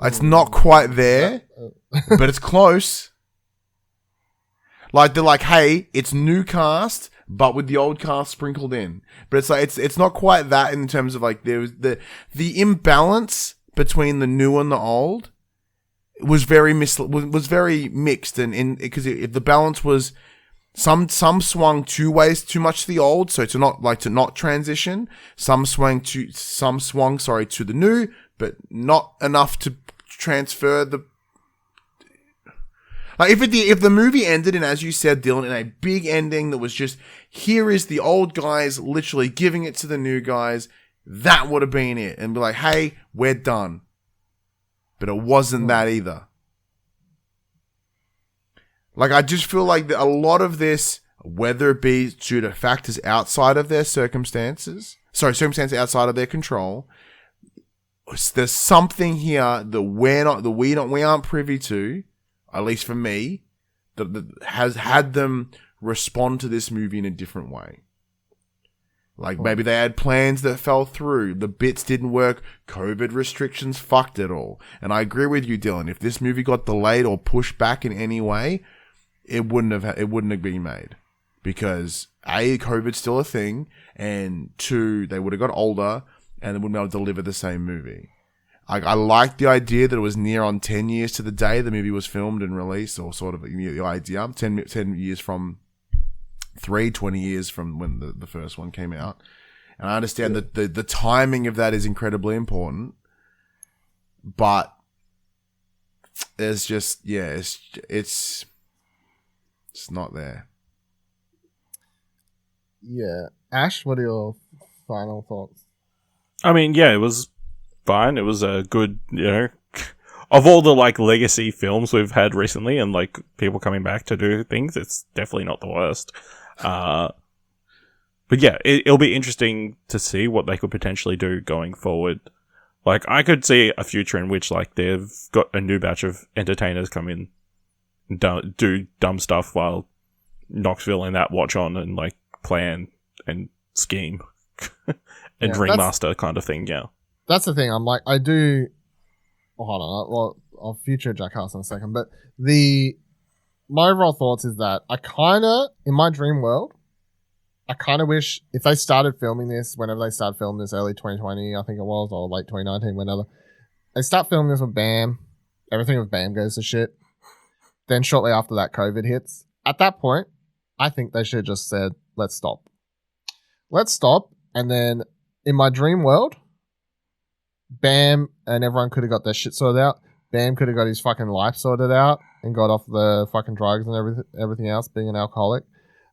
It's not quite there, but it's close. Like, they're like, hey, it's new cast, but with the old cast sprinkled in. But it's like, it's not quite that in terms of, like, there was the imbalance between the new and the old was very was very mixed. And because if the balance was Some swung two ways too much to the old, so to not transition. Some swung to the new, but not enough to transfer the. Like if the movie ended in, as you said, Dylan, in a big ending that was just, here is the old guys literally giving it to the new guys, that would have been it. And be like, hey, we're done. But it wasn't that either. Like, I just feel like a lot of this, whether it be due to factors outside of their circumstances outside of their control, there's something here that we aren't privy to, at least for me, that has had them respond to this movie in a different way. Like, maybe they had plans that fell through, the bits didn't work, COVID restrictions fucked it all. And I agree with you, Dylan. If this movie got delayed or pushed back in any way, it wouldn't have been made. Because A, COVID's still a thing, and 2, they would have got older, and they wouldn't be able to deliver the same movie. I like the idea that it was near on 10 years to the day the movie was filmed and released, or sort of the idea. 10 years from 20 years from when the first one came out. And I understand that the timing of that is incredibly important, but there's just, it's not there. Yeah. Ash, what are your final thoughts? I mean, yeah, it was fine. It was a good, of all the like legacy films we've had recently and like people coming back to do things, it's definitely not the worst. But yeah, it'll be interesting to see what they could potentially do going forward. Like, I could see a future in which like they've got a new batch of entertainers come in and do dumb stuff while Knoxville and that watch on and like plan and scheme and remaster kind of thing. Yeah. That's the thing. I'm like, hold on. Well, I'll feature Jackass in a second, but my overall thoughts is that in my dream world, I kind of wish if they started filming this, whenever they started filming this, early 2020, I think it was, or late 2019, whenever, they start filming this with Bam, everything with Bam goes to shit. Then shortly after that, COVID hits. At that point, I think they should have just said, let's stop. And then in my dream world, Bam and everyone could have got their shit sorted out. Bam could have got his fucking life sorted out and got off the fucking drugs and everything else, being an alcoholic.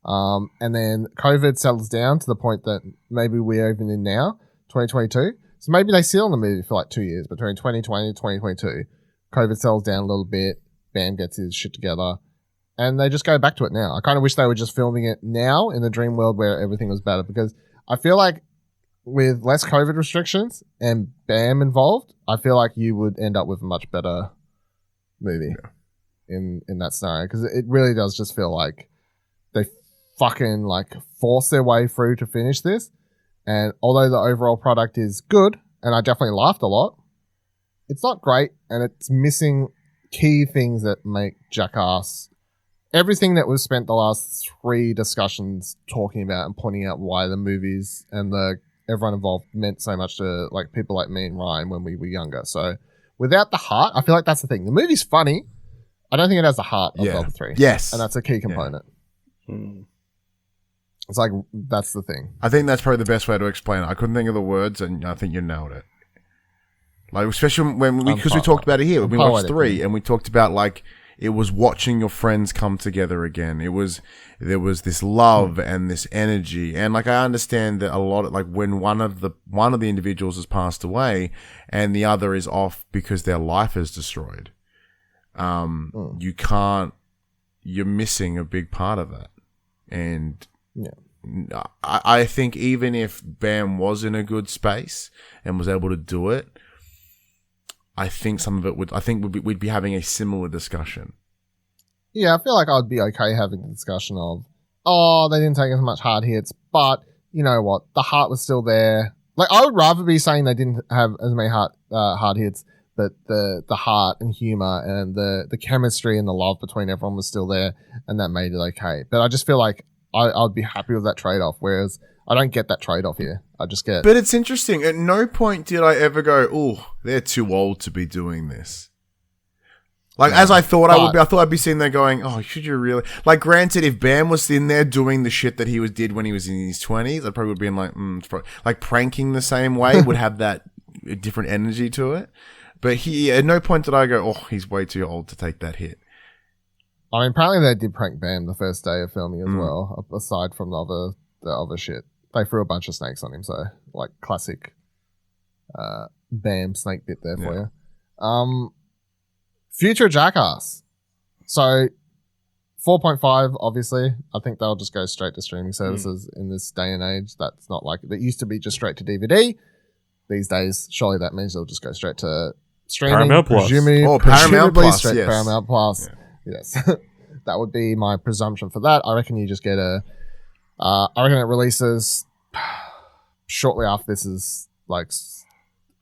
And then COVID settles down to the point that maybe we're even in now, 2022. So maybe they sit on the movie for like 2 years, between 2020 and 2022. COVID settles down a little bit. Bam gets his shit together. And they just go back to it now. I kind of wish they were just filming it now in the dream world where everything was better, because I feel like with less COVID restrictions and Bam involved, I feel like you would end up with a much better movie in that scenario, because it really does just feel like they fucking like force their way through to finish this. And although the overall product is good, and I definitely laughed a lot, it's not great, and it's missing key things that make Jackass. Everything that we've spent the last 3 discussions talking about and pointing out why the movies and everyone involved meant so much to like people like me and Ryan when we were younger. So without the heart, I feel like that's the thing. The movie's funny. I don't think it has the heart of the other 3. Yes. And that's a key component. Yeah. It's like, that's the thing. I think that's probably the best way to explain it. I couldn't think of the words, and I think you nailed it. Like, especially because we talked about it here. We watched 3, and we talked about like, it was watching your friends come together again. There was this love and this energy, and like I understand that a lot of like when one of the individuals has passed away, and the other is off because their life is destroyed. You're missing a big part of that, and I think even if Bam was in a good space and was able to do it, I think some of it we'd be having a similar discussion. Yeah, I feel like I'd be okay having the discussion of, they didn't take as much hard hits, but you know what? The heart was still there. Like, I would rather be saying they didn't have as many hard hits, but the heart and humor and the chemistry and the love between everyone was still there, and that made it okay. But I just feel like I'd be happy with that trade-off, whereas I don't get that trade-off here. I just get... But it's interesting. At no point did I ever go, they're too old to be doing this. Like, as I thought I would be. I thought I'd be sitting there going, oh, should you really? Like, granted, if Bam was in there doing the shit that he did when he was in his 20s, I probably would have been like, like, pranking the same way would have that different energy to it. But he, at no point did I go, oh, he's way too old to take that hit. I mean, apparently they did prank Bam the first day of filming as well, aside from the other shit. They threw a bunch of snakes on him, so, like, classic Bam snake bit there for you. Future Jackass. So, 4.5, obviously. I think they'll just go straight to streaming services in this day and age. That's not like it used to be just straight to DVD. These days, surely that means they'll just go straight to streaming. Paramount Plus. Paramount Plus, straight yes. to Paramount Plus. Yeah. Yes. That would be my presumption for that. I reckon you just get I reckon it releases shortly after this is like,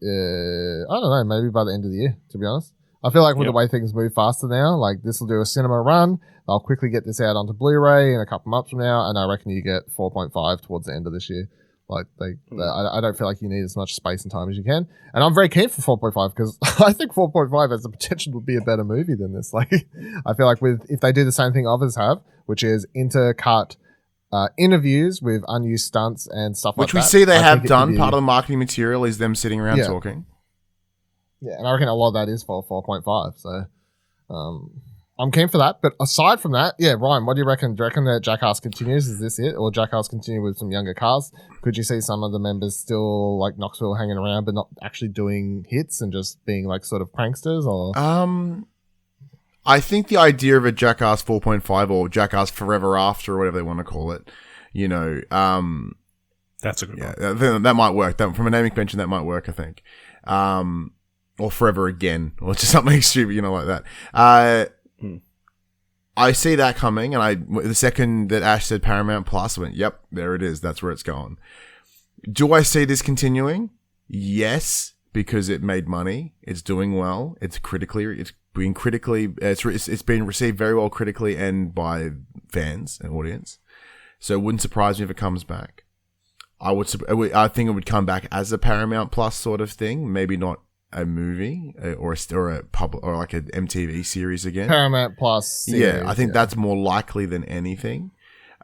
I don't know, maybe by the end of the year, to be honest. I feel like with the way things move faster now, like this will do a cinema run. They'll quickly get this out onto Blu-ray in a couple months from now, and I reckon you get 4.5 towards the end of this year. Like I don't feel like you need as much space and time as you can, and I'm very keen for 4.5 because I think 4.5 has the potential to be a better movie than this. Like, I feel like if they do the same thing others have, which is intercut interviews with unused stunts and stuff like that. Which we see they have done. Part of the marketing material is them sitting around talking. Yeah, and I reckon a lot of that is for 4.5. So I'm keen for that. But aside from that, Ryan, what do you reckon? Do you reckon that Jackass continues? Is this it? Or Jackass continue with some younger cars? Could you see some of the members still like Knoxville hanging around but not actually doing hits and just being like sort of pranksters? Or I think the idea of a Jackass 4.5 or Jackass Forever After or whatever they want to call it, you know, that's a good one. That might work. From a naming convention, that might work, I think. Or Forever Again, or just something stupid, you know, like that. I see that coming, and the second that Ash said Paramount Plus, I went, yep, there it is. That's where it's going. Do I see this continuing? Yes, because it made money. It's doing well. It's been received very well critically and by fans and audience. So it wouldn't surprise me if it comes back. I think it would come back as a Paramount Plus sort of thing, maybe not a movie or like an MTV series again. Paramount Plus series, yeah, I think that's more likely than anything.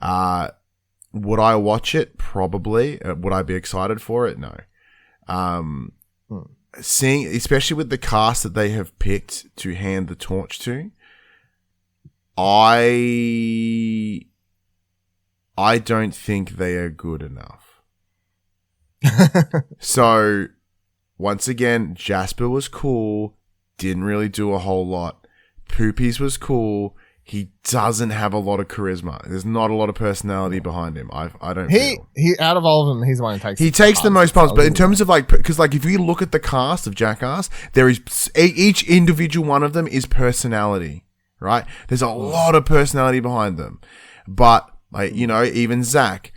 Would I watch it? Probably. Would I be excited for it? No. Seeing, especially with the cast that they have picked to hand the torch to, I don't think they are good enough. So, once again, Jasper was cool, didn't really do a whole lot. Poopies was cool. He doesn't have a lot of charisma. There's not a lot of personality behind him. I don't feel. He out of all of them, he's the one who takes. He takes the most parts, but in terms of like, because like if you look at the cast of Jackass, there is each individual one of them is personality, right? There's a lot of personality behind them, but like you know, even Zach,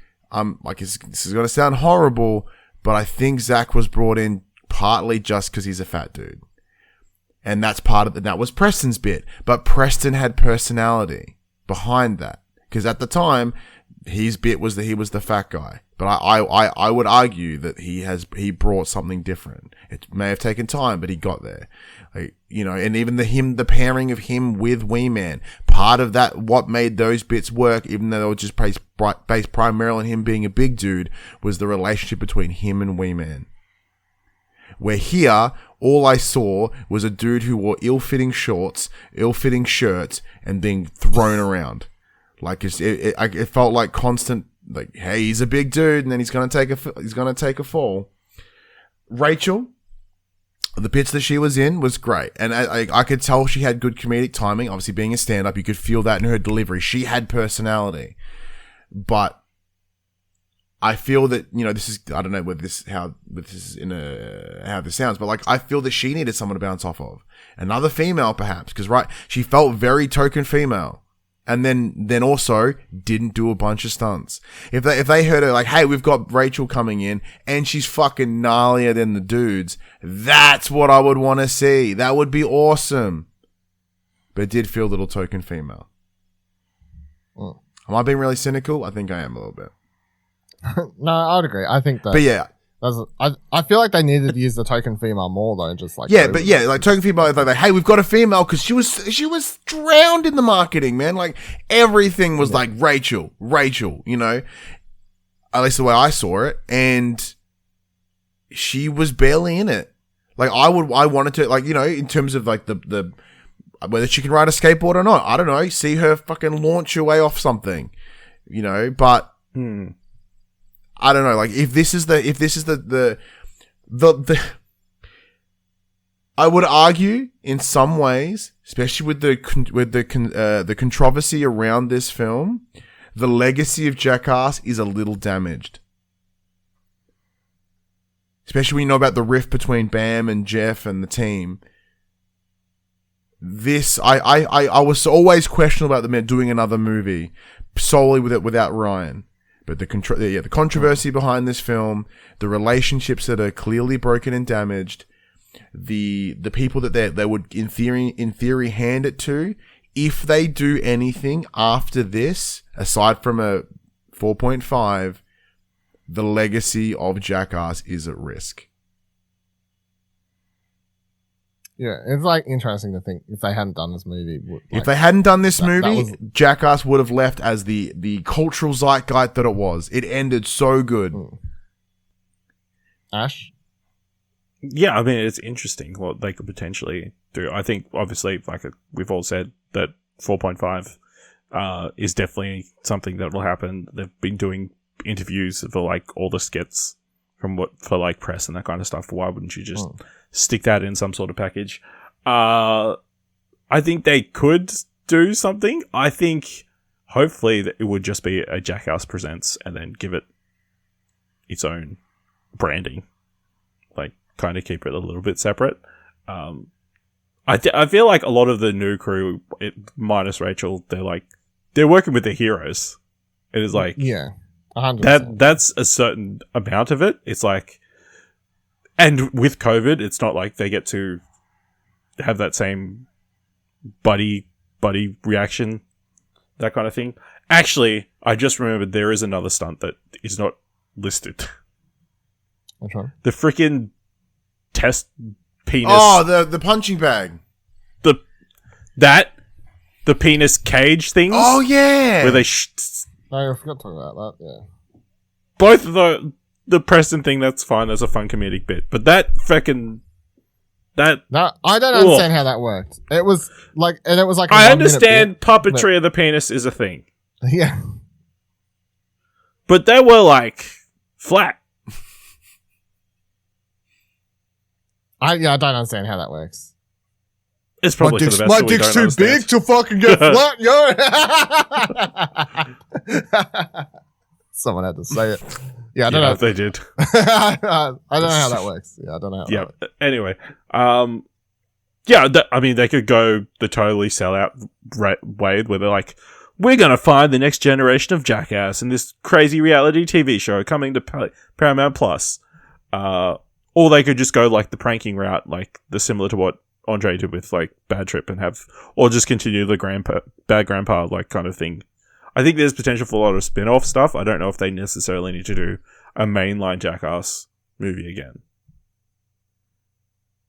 like this is gonna sound horrible, but I think Zach was brought in partly just because he's a fat dude. And that's part of that was Preston's bit. But Preston had personality behind that. Because at the time, his bit was that he was the fat guy. But I would argue that he brought something different. It may have taken time, but he got there. Like, you know, and even the pairing of him with Wee Man, part of that, what made those bits work, even though they were just based primarily on him being a big dude, was the relationship between him and Wee Man. Where here, all I saw was a dude who wore ill-fitting shorts, ill-fitting shirts, and being thrown around. Like it felt like constant, like, hey, he's a big dude, and then he's gonna take a fall. Rachel, the bits that she was in was great, and I could tell she had good comedic timing. Obviously, being a stand-up, you could feel that in her delivery. She had personality, but I feel that, you know, this is, I don't know how this sounds, but like, I feel that she needed someone to bounce off of. Another female, perhaps, because, right, she felt very token female. And then also didn't do a bunch of stunts. If they heard her like, hey, we've got Rachel coming in and she's fucking gnarlier than the dudes, that's what I would want to see. That would be awesome. But it did feel a little token female. Am I being really cynical? I think I am a little bit. No, I'd agree. I think that. But yeah, I feel like they needed to use the token female more though, just like like token female, like hey, we've got a female because she was drowned in the marketing, man. Like everything was like Rachel, you know, at least the way I saw it, and she was barely in it. Like I wanted to, like, you know, in terms of like the whether she can ride a skateboard or not, I don't know. See her fucking launch her way off something, you know, but. I don't know. Like, if this is the I would argue in some ways, especially with the controversy around this film, the legacy of Jackass is a little damaged. Especially when you know about the rift between Bam and Jeff and the team. This, I was always questionable about them doing another movie solely without Ryan. But the controversy behind this film, the relationships that are clearly broken and damaged, the people that they would in theory hand it to, if they do anything after this, aside from a 4.5, the legacy of Jackass is at risk. Yeah, it's like interesting to think if they hadn't done this movie. If they hadn't done this movie, Jackass would have left as the cultural zeitgeist that it was. It ended so good. Ash? Yeah, I mean, it's interesting what they could potentially do. I think, obviously, like we've all said, that 4.5 is definitely something that will happen. They've been doing interviews for like all the skits for like press and that kind of stuff. Why wouldn't you just stick that in some sort of package? I think they could do something. I think hopefully that it would just be a Jackass Presents and then give it its own branding. Like, kind of keep it a little bit separate. I feel like a lot of the new crew, minus Rachel, they're working with the heroes. It is like, yeah, 100%. That's a certain amount of it. It's like, and with COVID, it's not like they get to have that same buddy reaction, that kind of thing. Actually, I just remembered there is another stunt that is not listed. Which one? The freaking test penis. Oh, the punching bag. The penis cage things. Oh yeah. Where they. No, I forgot to talk about that. Yeah. Both of the Preston thing, that's fine. That's a fun comedic bit. But that freaking. No, I don't understand how that worked. It was like, and it was like. I understand puppetry of the penis is a thing. Yeah. But they were like flat. I don't understand how that works. It's probably for the best. My dick's too big to fucking get flat, yo. Someone had to say it. Yeah, I don't know if they did. I don't know how that works. Yeah, I don't know. Yeah. Anyway, I mean, they could go the totally sellout way where they're like, we're gonna find the next generation of Jackass in this crazy reality TV show coming to Paramount Plus. Or they could just go like the pranking route, like similar to what Andre did with like Bad Trip or just continue the Bad Grandpa like kind of thing. I think there's potential for a lot of spin-off stuff. I don't know if they necessarily need to do a mainline Jackass movie again.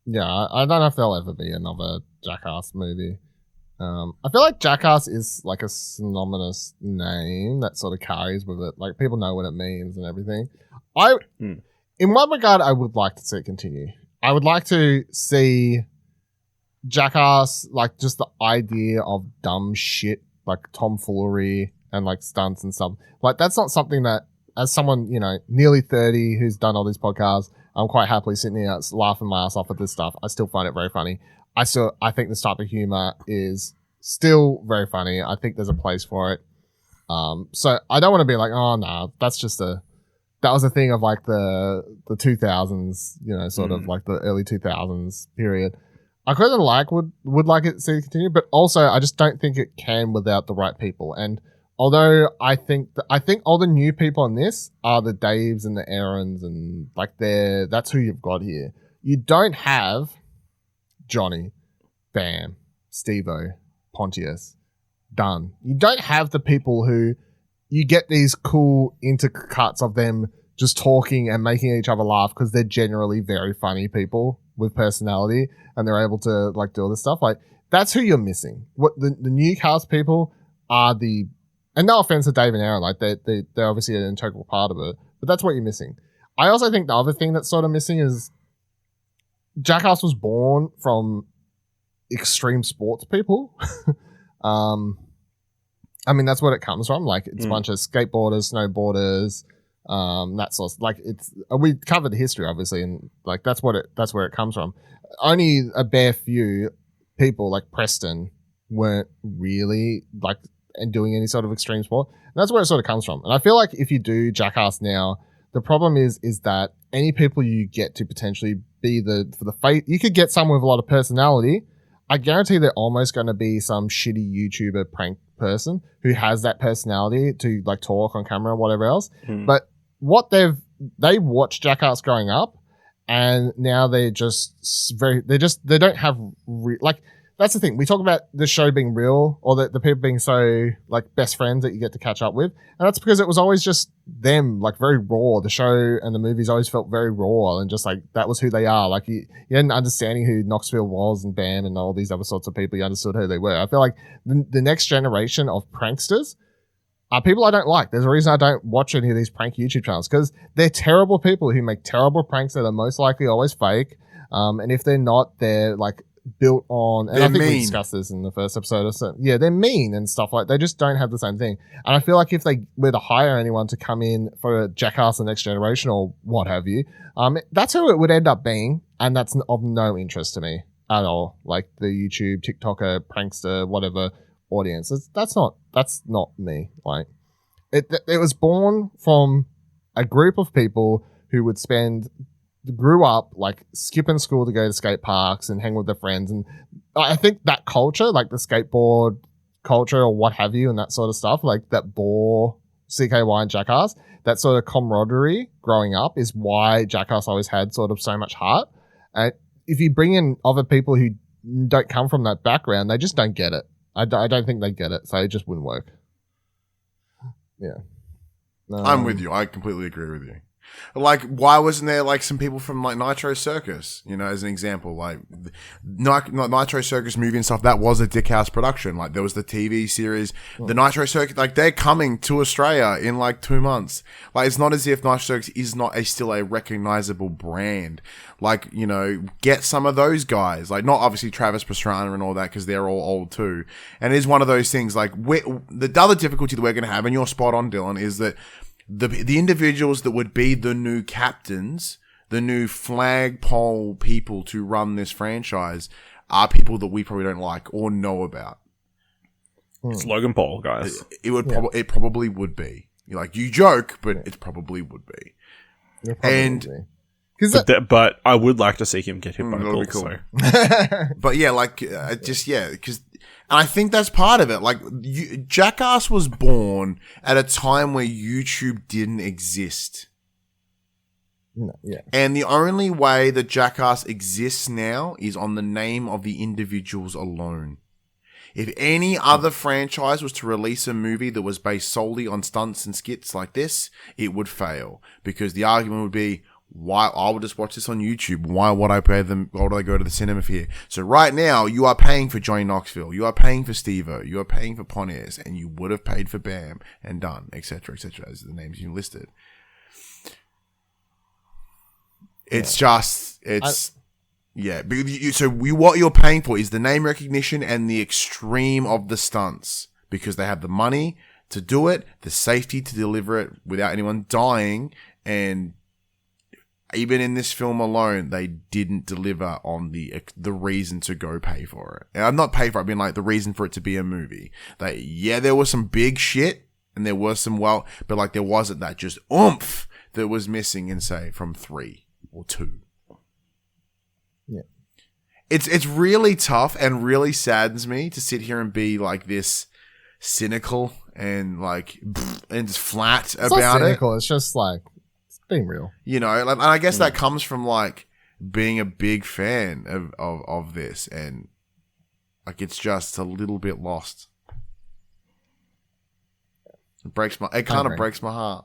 Yeah, I don't know if there'll ever be another Jackass movie. I feel like Jackass is like a synonymous name that sort of carries with it. Like people know what it means and everything. In one regard, I would like to see it continue. I would like to see Jackass, like just the idea of dumb shit, like tomfoolery and like stunts and stuff. Like that's not something that, as someone, you know, nearly 30 who's done all these podcasts, I'm quite happily sitting here laughing my ass off at this stuff. I still find it very funny. I think this type of humor is still very funny. I think there's a place for it. So I don't want to be like, oh no, that's just that was a thing of like the 2000s, you know, sort of like the early 2000s period. I kind of would like it to continue, but also I just don't think it can without the right people. And although I think all the new people in this are the Daves and the Ehrens and like that's who you've got here. You don't have Johnny, Bam, Steve-O, Pontius, Dunn. You don't have the people who you get these cool intercuts of them just talking and making each other laugh because they're generally very funny people with personality, and they're able to like do all this stuff. Like that's who you're missing. What the new cast people are and no offense to Dave and Ehren, like they're obviously an integral part of it, but that's what you're missing. I also think the other thing that's sort of missing is Jackass was born from extreme sports people. I mean, that's what it comes from. Like, it's a bunch of skateboarders, snowboarders, that sort of, like, we covered the history, obviously, and like, that's where it comes from. Only a bare few people, like Preston, weren't really, like, and doing any sort of extreme sport. And that's where it sort of comes from. And I feel like if you do Jackass now, the problem is that any people you get to potentially be for the face, you could get someone with a lot of personality. I guarantee they're almost going to be some shitty YouTuber prank person who has that personality to like talk on camera or whatever else. But what they watched Jackass growing up, and now they don't have like, that's the thing. We talk about the show being real, or the people being so like best friends that you get to catch up with. And that's because it was always just them, like very raw. The show and the movies always felt very raw, and just like that was who they are. Like you had an understanding who Knoxville was and Bam and all these other sorts of people. You understood who they were. I feel like the next generation of pranksters are people I don't like. There's a reason I don't watch any of these prank YouTube channels, because they're terrible people who make terrible pranks that are most likely always fake. And if they're not, they're like built on, and I think we discussed this in the first episode or so. Yeah, they're mean and stuff like. They just don't have the same thing. And I feel like if they were to hire anyone to come in for a Jackass the Next Generation or what have you, that's who it would end up being, and that's of no interest to me at all. Like the YouTube, TikToker, prankster, whatever audience. That's not me. Like it was born from a group of people who would grew up like skipping school to go to skate parks and hang with their friends. And I think that culture, like the skateboard culture or what have you, and that sort of stuff, like that bore CKY and Jackass, that sort of camaraderie growing up is why Jackass always had sort of so much heart. And if you bring in other people who don't come from that background, they just don't get it. I don't think they get it, so it just wouldn't work. Yeah. I'm with you. I completely agree with you. Like, why wasn't there like some people from like Nitro Circus, you know, as an example? Like Nitro Circus movie and stuff, that was a Dick House production. Like there was the TV series, the Nitro Circus, like they're coming to Australia in like 2 months. Like it's not as if Nitro Circus is not still a recognizable brand. Like, you know, get some of those guys, like not obviously Travis Pastrana and all that, because they're all old too. And it is one of those things like the other difficulty that we're going to have, and you're spot on, Dylan, is that the individuals that would be the new captains, the new flagpole people to run this franchise, are people that we probably don't like or know about. It's Logan Paul, guys. It probably would be. Like, you joke, but it probably would be. But I would like to see him get hit by a bull. Cool. But yeah, like, because. And I think that's part of it. Like, Jackass was born at a time where YouTube didn't exist. No, yeah. And the only way that Jackass exists now is on the name of the individuals alone. If any other franchise was to release a movie that was based solely on stunts and skits like this, it would fail. Because the argument would be, why I would just watch this on YouTube? Why would I pay them? Why would I go to the cinema for here? So right now, you are paying for Johnny Knoxville, you are paying for Steve-O, you are paying for Pontius, and you would have paid for Bam and Dunn, etc., as the names you listed. It's what you're paying for is the name recognition and the extreme of the stunts, because they have the money to do it, the safety to deliver it without anyone dying, and even in this film alone, they didn't deliver on the reason to go pay for it. And I'm not pay for it, I mean like the reason for it to be a movie. There was some big shit, and there was some but like there wasn't that just oomph that was missing in, say, from 3 or 2. Yeah. It's really tough and really saddens me to sit here and be like this cynical and like and just flat about not cynical, it's just like being real, you know, and I guess that comes from like being a big fan of this, and like it's just a little bit lost. It kind of breaks my heart.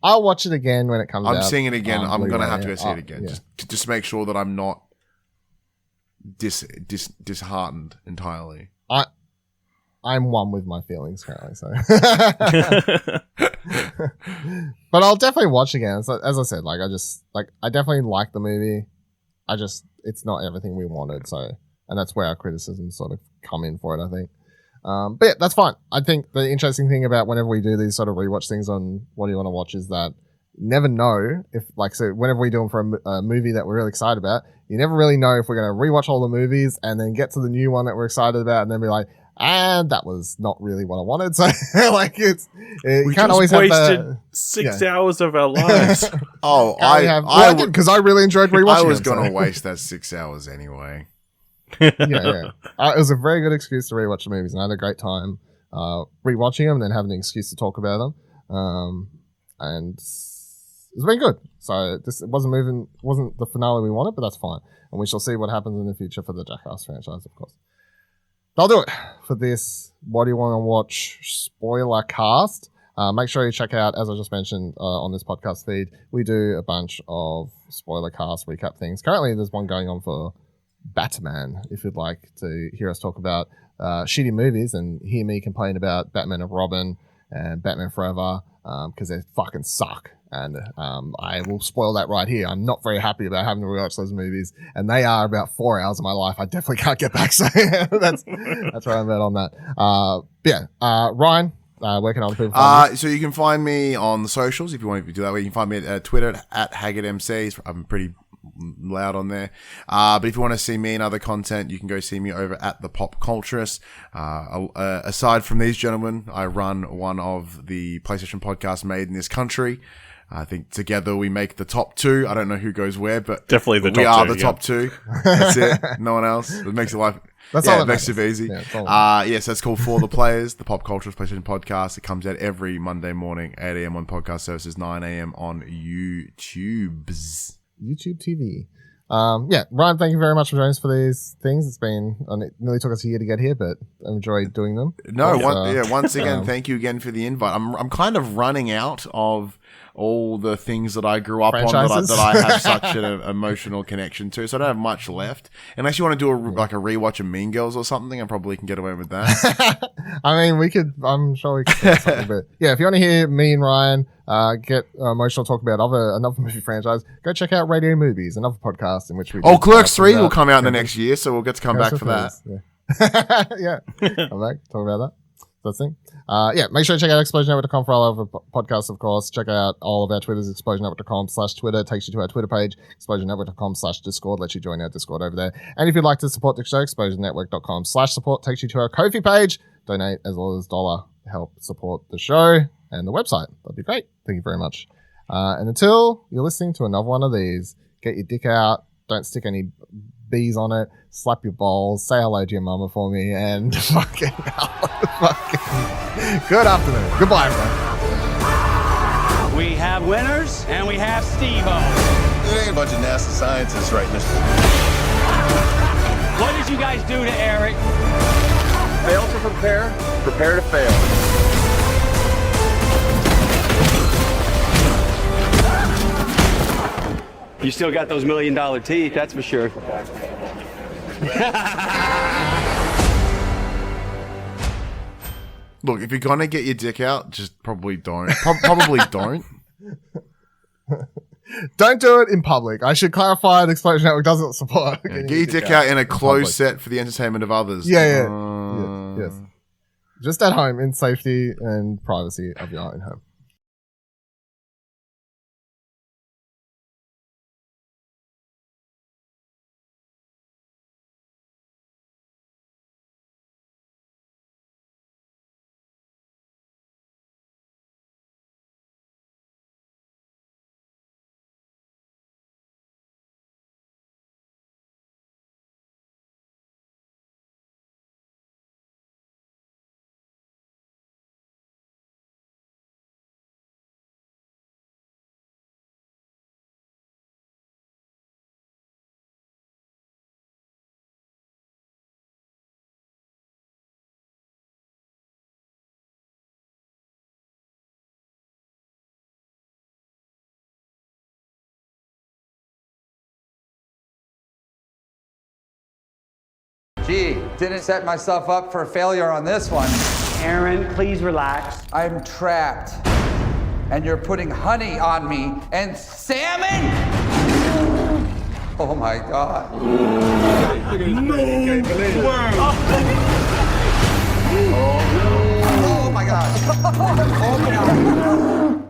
I'll watch it again when it comes out. I'm seeing it again. I'm going to Blu-ray, have to go see it again. Yeah. Just to make sure that I'm not disheartened entirely. I'm one with my feelings currently, so. But I'll definitely watch again. So, as I said, like I definitely like the movie. It's not everything we wanted, so, and that's where our criticisms sort of come in for it, I think. But yeah, that's fine. I think the interesting thing about whenever we do these sort of rewatch things on What Do You Want to Watch is that you never know if, like, so whenever we do them for a movie that we're really excited about, you never really know if we're going to rewatch all the movies and then get to the new one that we're excited about and then be like, and that was not really what I wanted. So, like, we can't always have the 6 hours of our lives. Oh, I did because I really enjoyed rewatching. I was going to waste that 6 hours anyway. Yeah. It was a very good excuse to rewatch the movies, and I had a great time rewatching them and then having an excuse to talk about them. And it's been good. So this wasn't the finale we wanted, but that's fine. And we shall see what happens in the future for the Jackass franchise, of course. That'll do it for this What Do You Want to Watch spoiler cast. Make sure you check out, as I just mentioned on this podcast feed, we do a bunch of spoiler cast recap things. Currently, there's one going on for Batman, if you'd like to hear us talk about shitty movies and hear me complain about Batman and Robin and Batman Forever because they fucking suck. And I will spoil that right here. I'm not very happy about having to rewatch those movies, and they are about 4 hours of my life I definitely can't get back. So that's where I'm at on that. Ryan, where can other people find you? So you can find me on the socials if you want to do that way. You can find me at Twitter at HaggettMC. I'm pretty loud on there. But if you want to see me and other content, you can go see me over at the Popculturist. Aside from these gentlemen, I run one of the PlayStation podcasts made in this country. I think together we make the top two. I don't know who goes where, but definitely the top two. We are the top two. That's it. No one else. It makes it life. It makes it easy. So it's called For the Players, the Popculturist PlayStation podcast. It comes out every Monday morning, 8 a.m. on podcast services, 9 a.m. on YouTube TV. Ryan, thank you very much for joining us for these things. It nearly took us a year to get here, but I enjoyed doing them. Once again, thank you again for the invite. I'm kind of running out of all the things that I grew up on that I have such an emotional connection to, so I don't have much left. Unless you want to do a rewatch of Mean Girls or something, I probably can get away with that. I mean, I'm sure we could do something, but yeah, if you want to hear me and Ryan get emotional talk about another movie franchise, go check out Radio Movies, another podcast in which we Clerks 3 will come out in the next year, so we'll get to come back for that. Yeah. Come back, talk about that. That's the thing. Make sure to check out ExplosionNetwork.com for all of our podcasts, of course. Check out all of our Twitters, ExplosionNetwork.com/Twitter. Takes you to our Twitter page, ExplosionNetwork.com/Discord. Lets you join our Discord over there. And if you'd like to support the show, ExplosionNetwork.com/support takes you to our Ko-fi page. Donate as well as $1 to help support the show and the website. That'd be great. Thank you very much. And until you're listening to another one of these, get your dick out. Don't stick any bees on it. Slap your balls. Say hello to your mama for me. And fucking good afternoon. Goodbye, everyone. We have winners and we have Steve-O. It ain't a bunch of NASA scientists writing this. What did you guys do to Eric? Fail to prepare, prepare to fail. You still got those $1 million teeth, that's for sure. Look, if you're gonna get your dick out, just probably don't. Probably don't. Don't do it in public. I should clarify the Explosion Network doesn't support. Get your dick out in a closed set for the entertainment of others. Yes. Just at home in safety and privacy of your own home. Gee, didn't set myself up for failure on this one. Ehren, please relax. I'm trapped. And you're putting honey on me and salmon? Oh my God. Oh my God. Oh my God.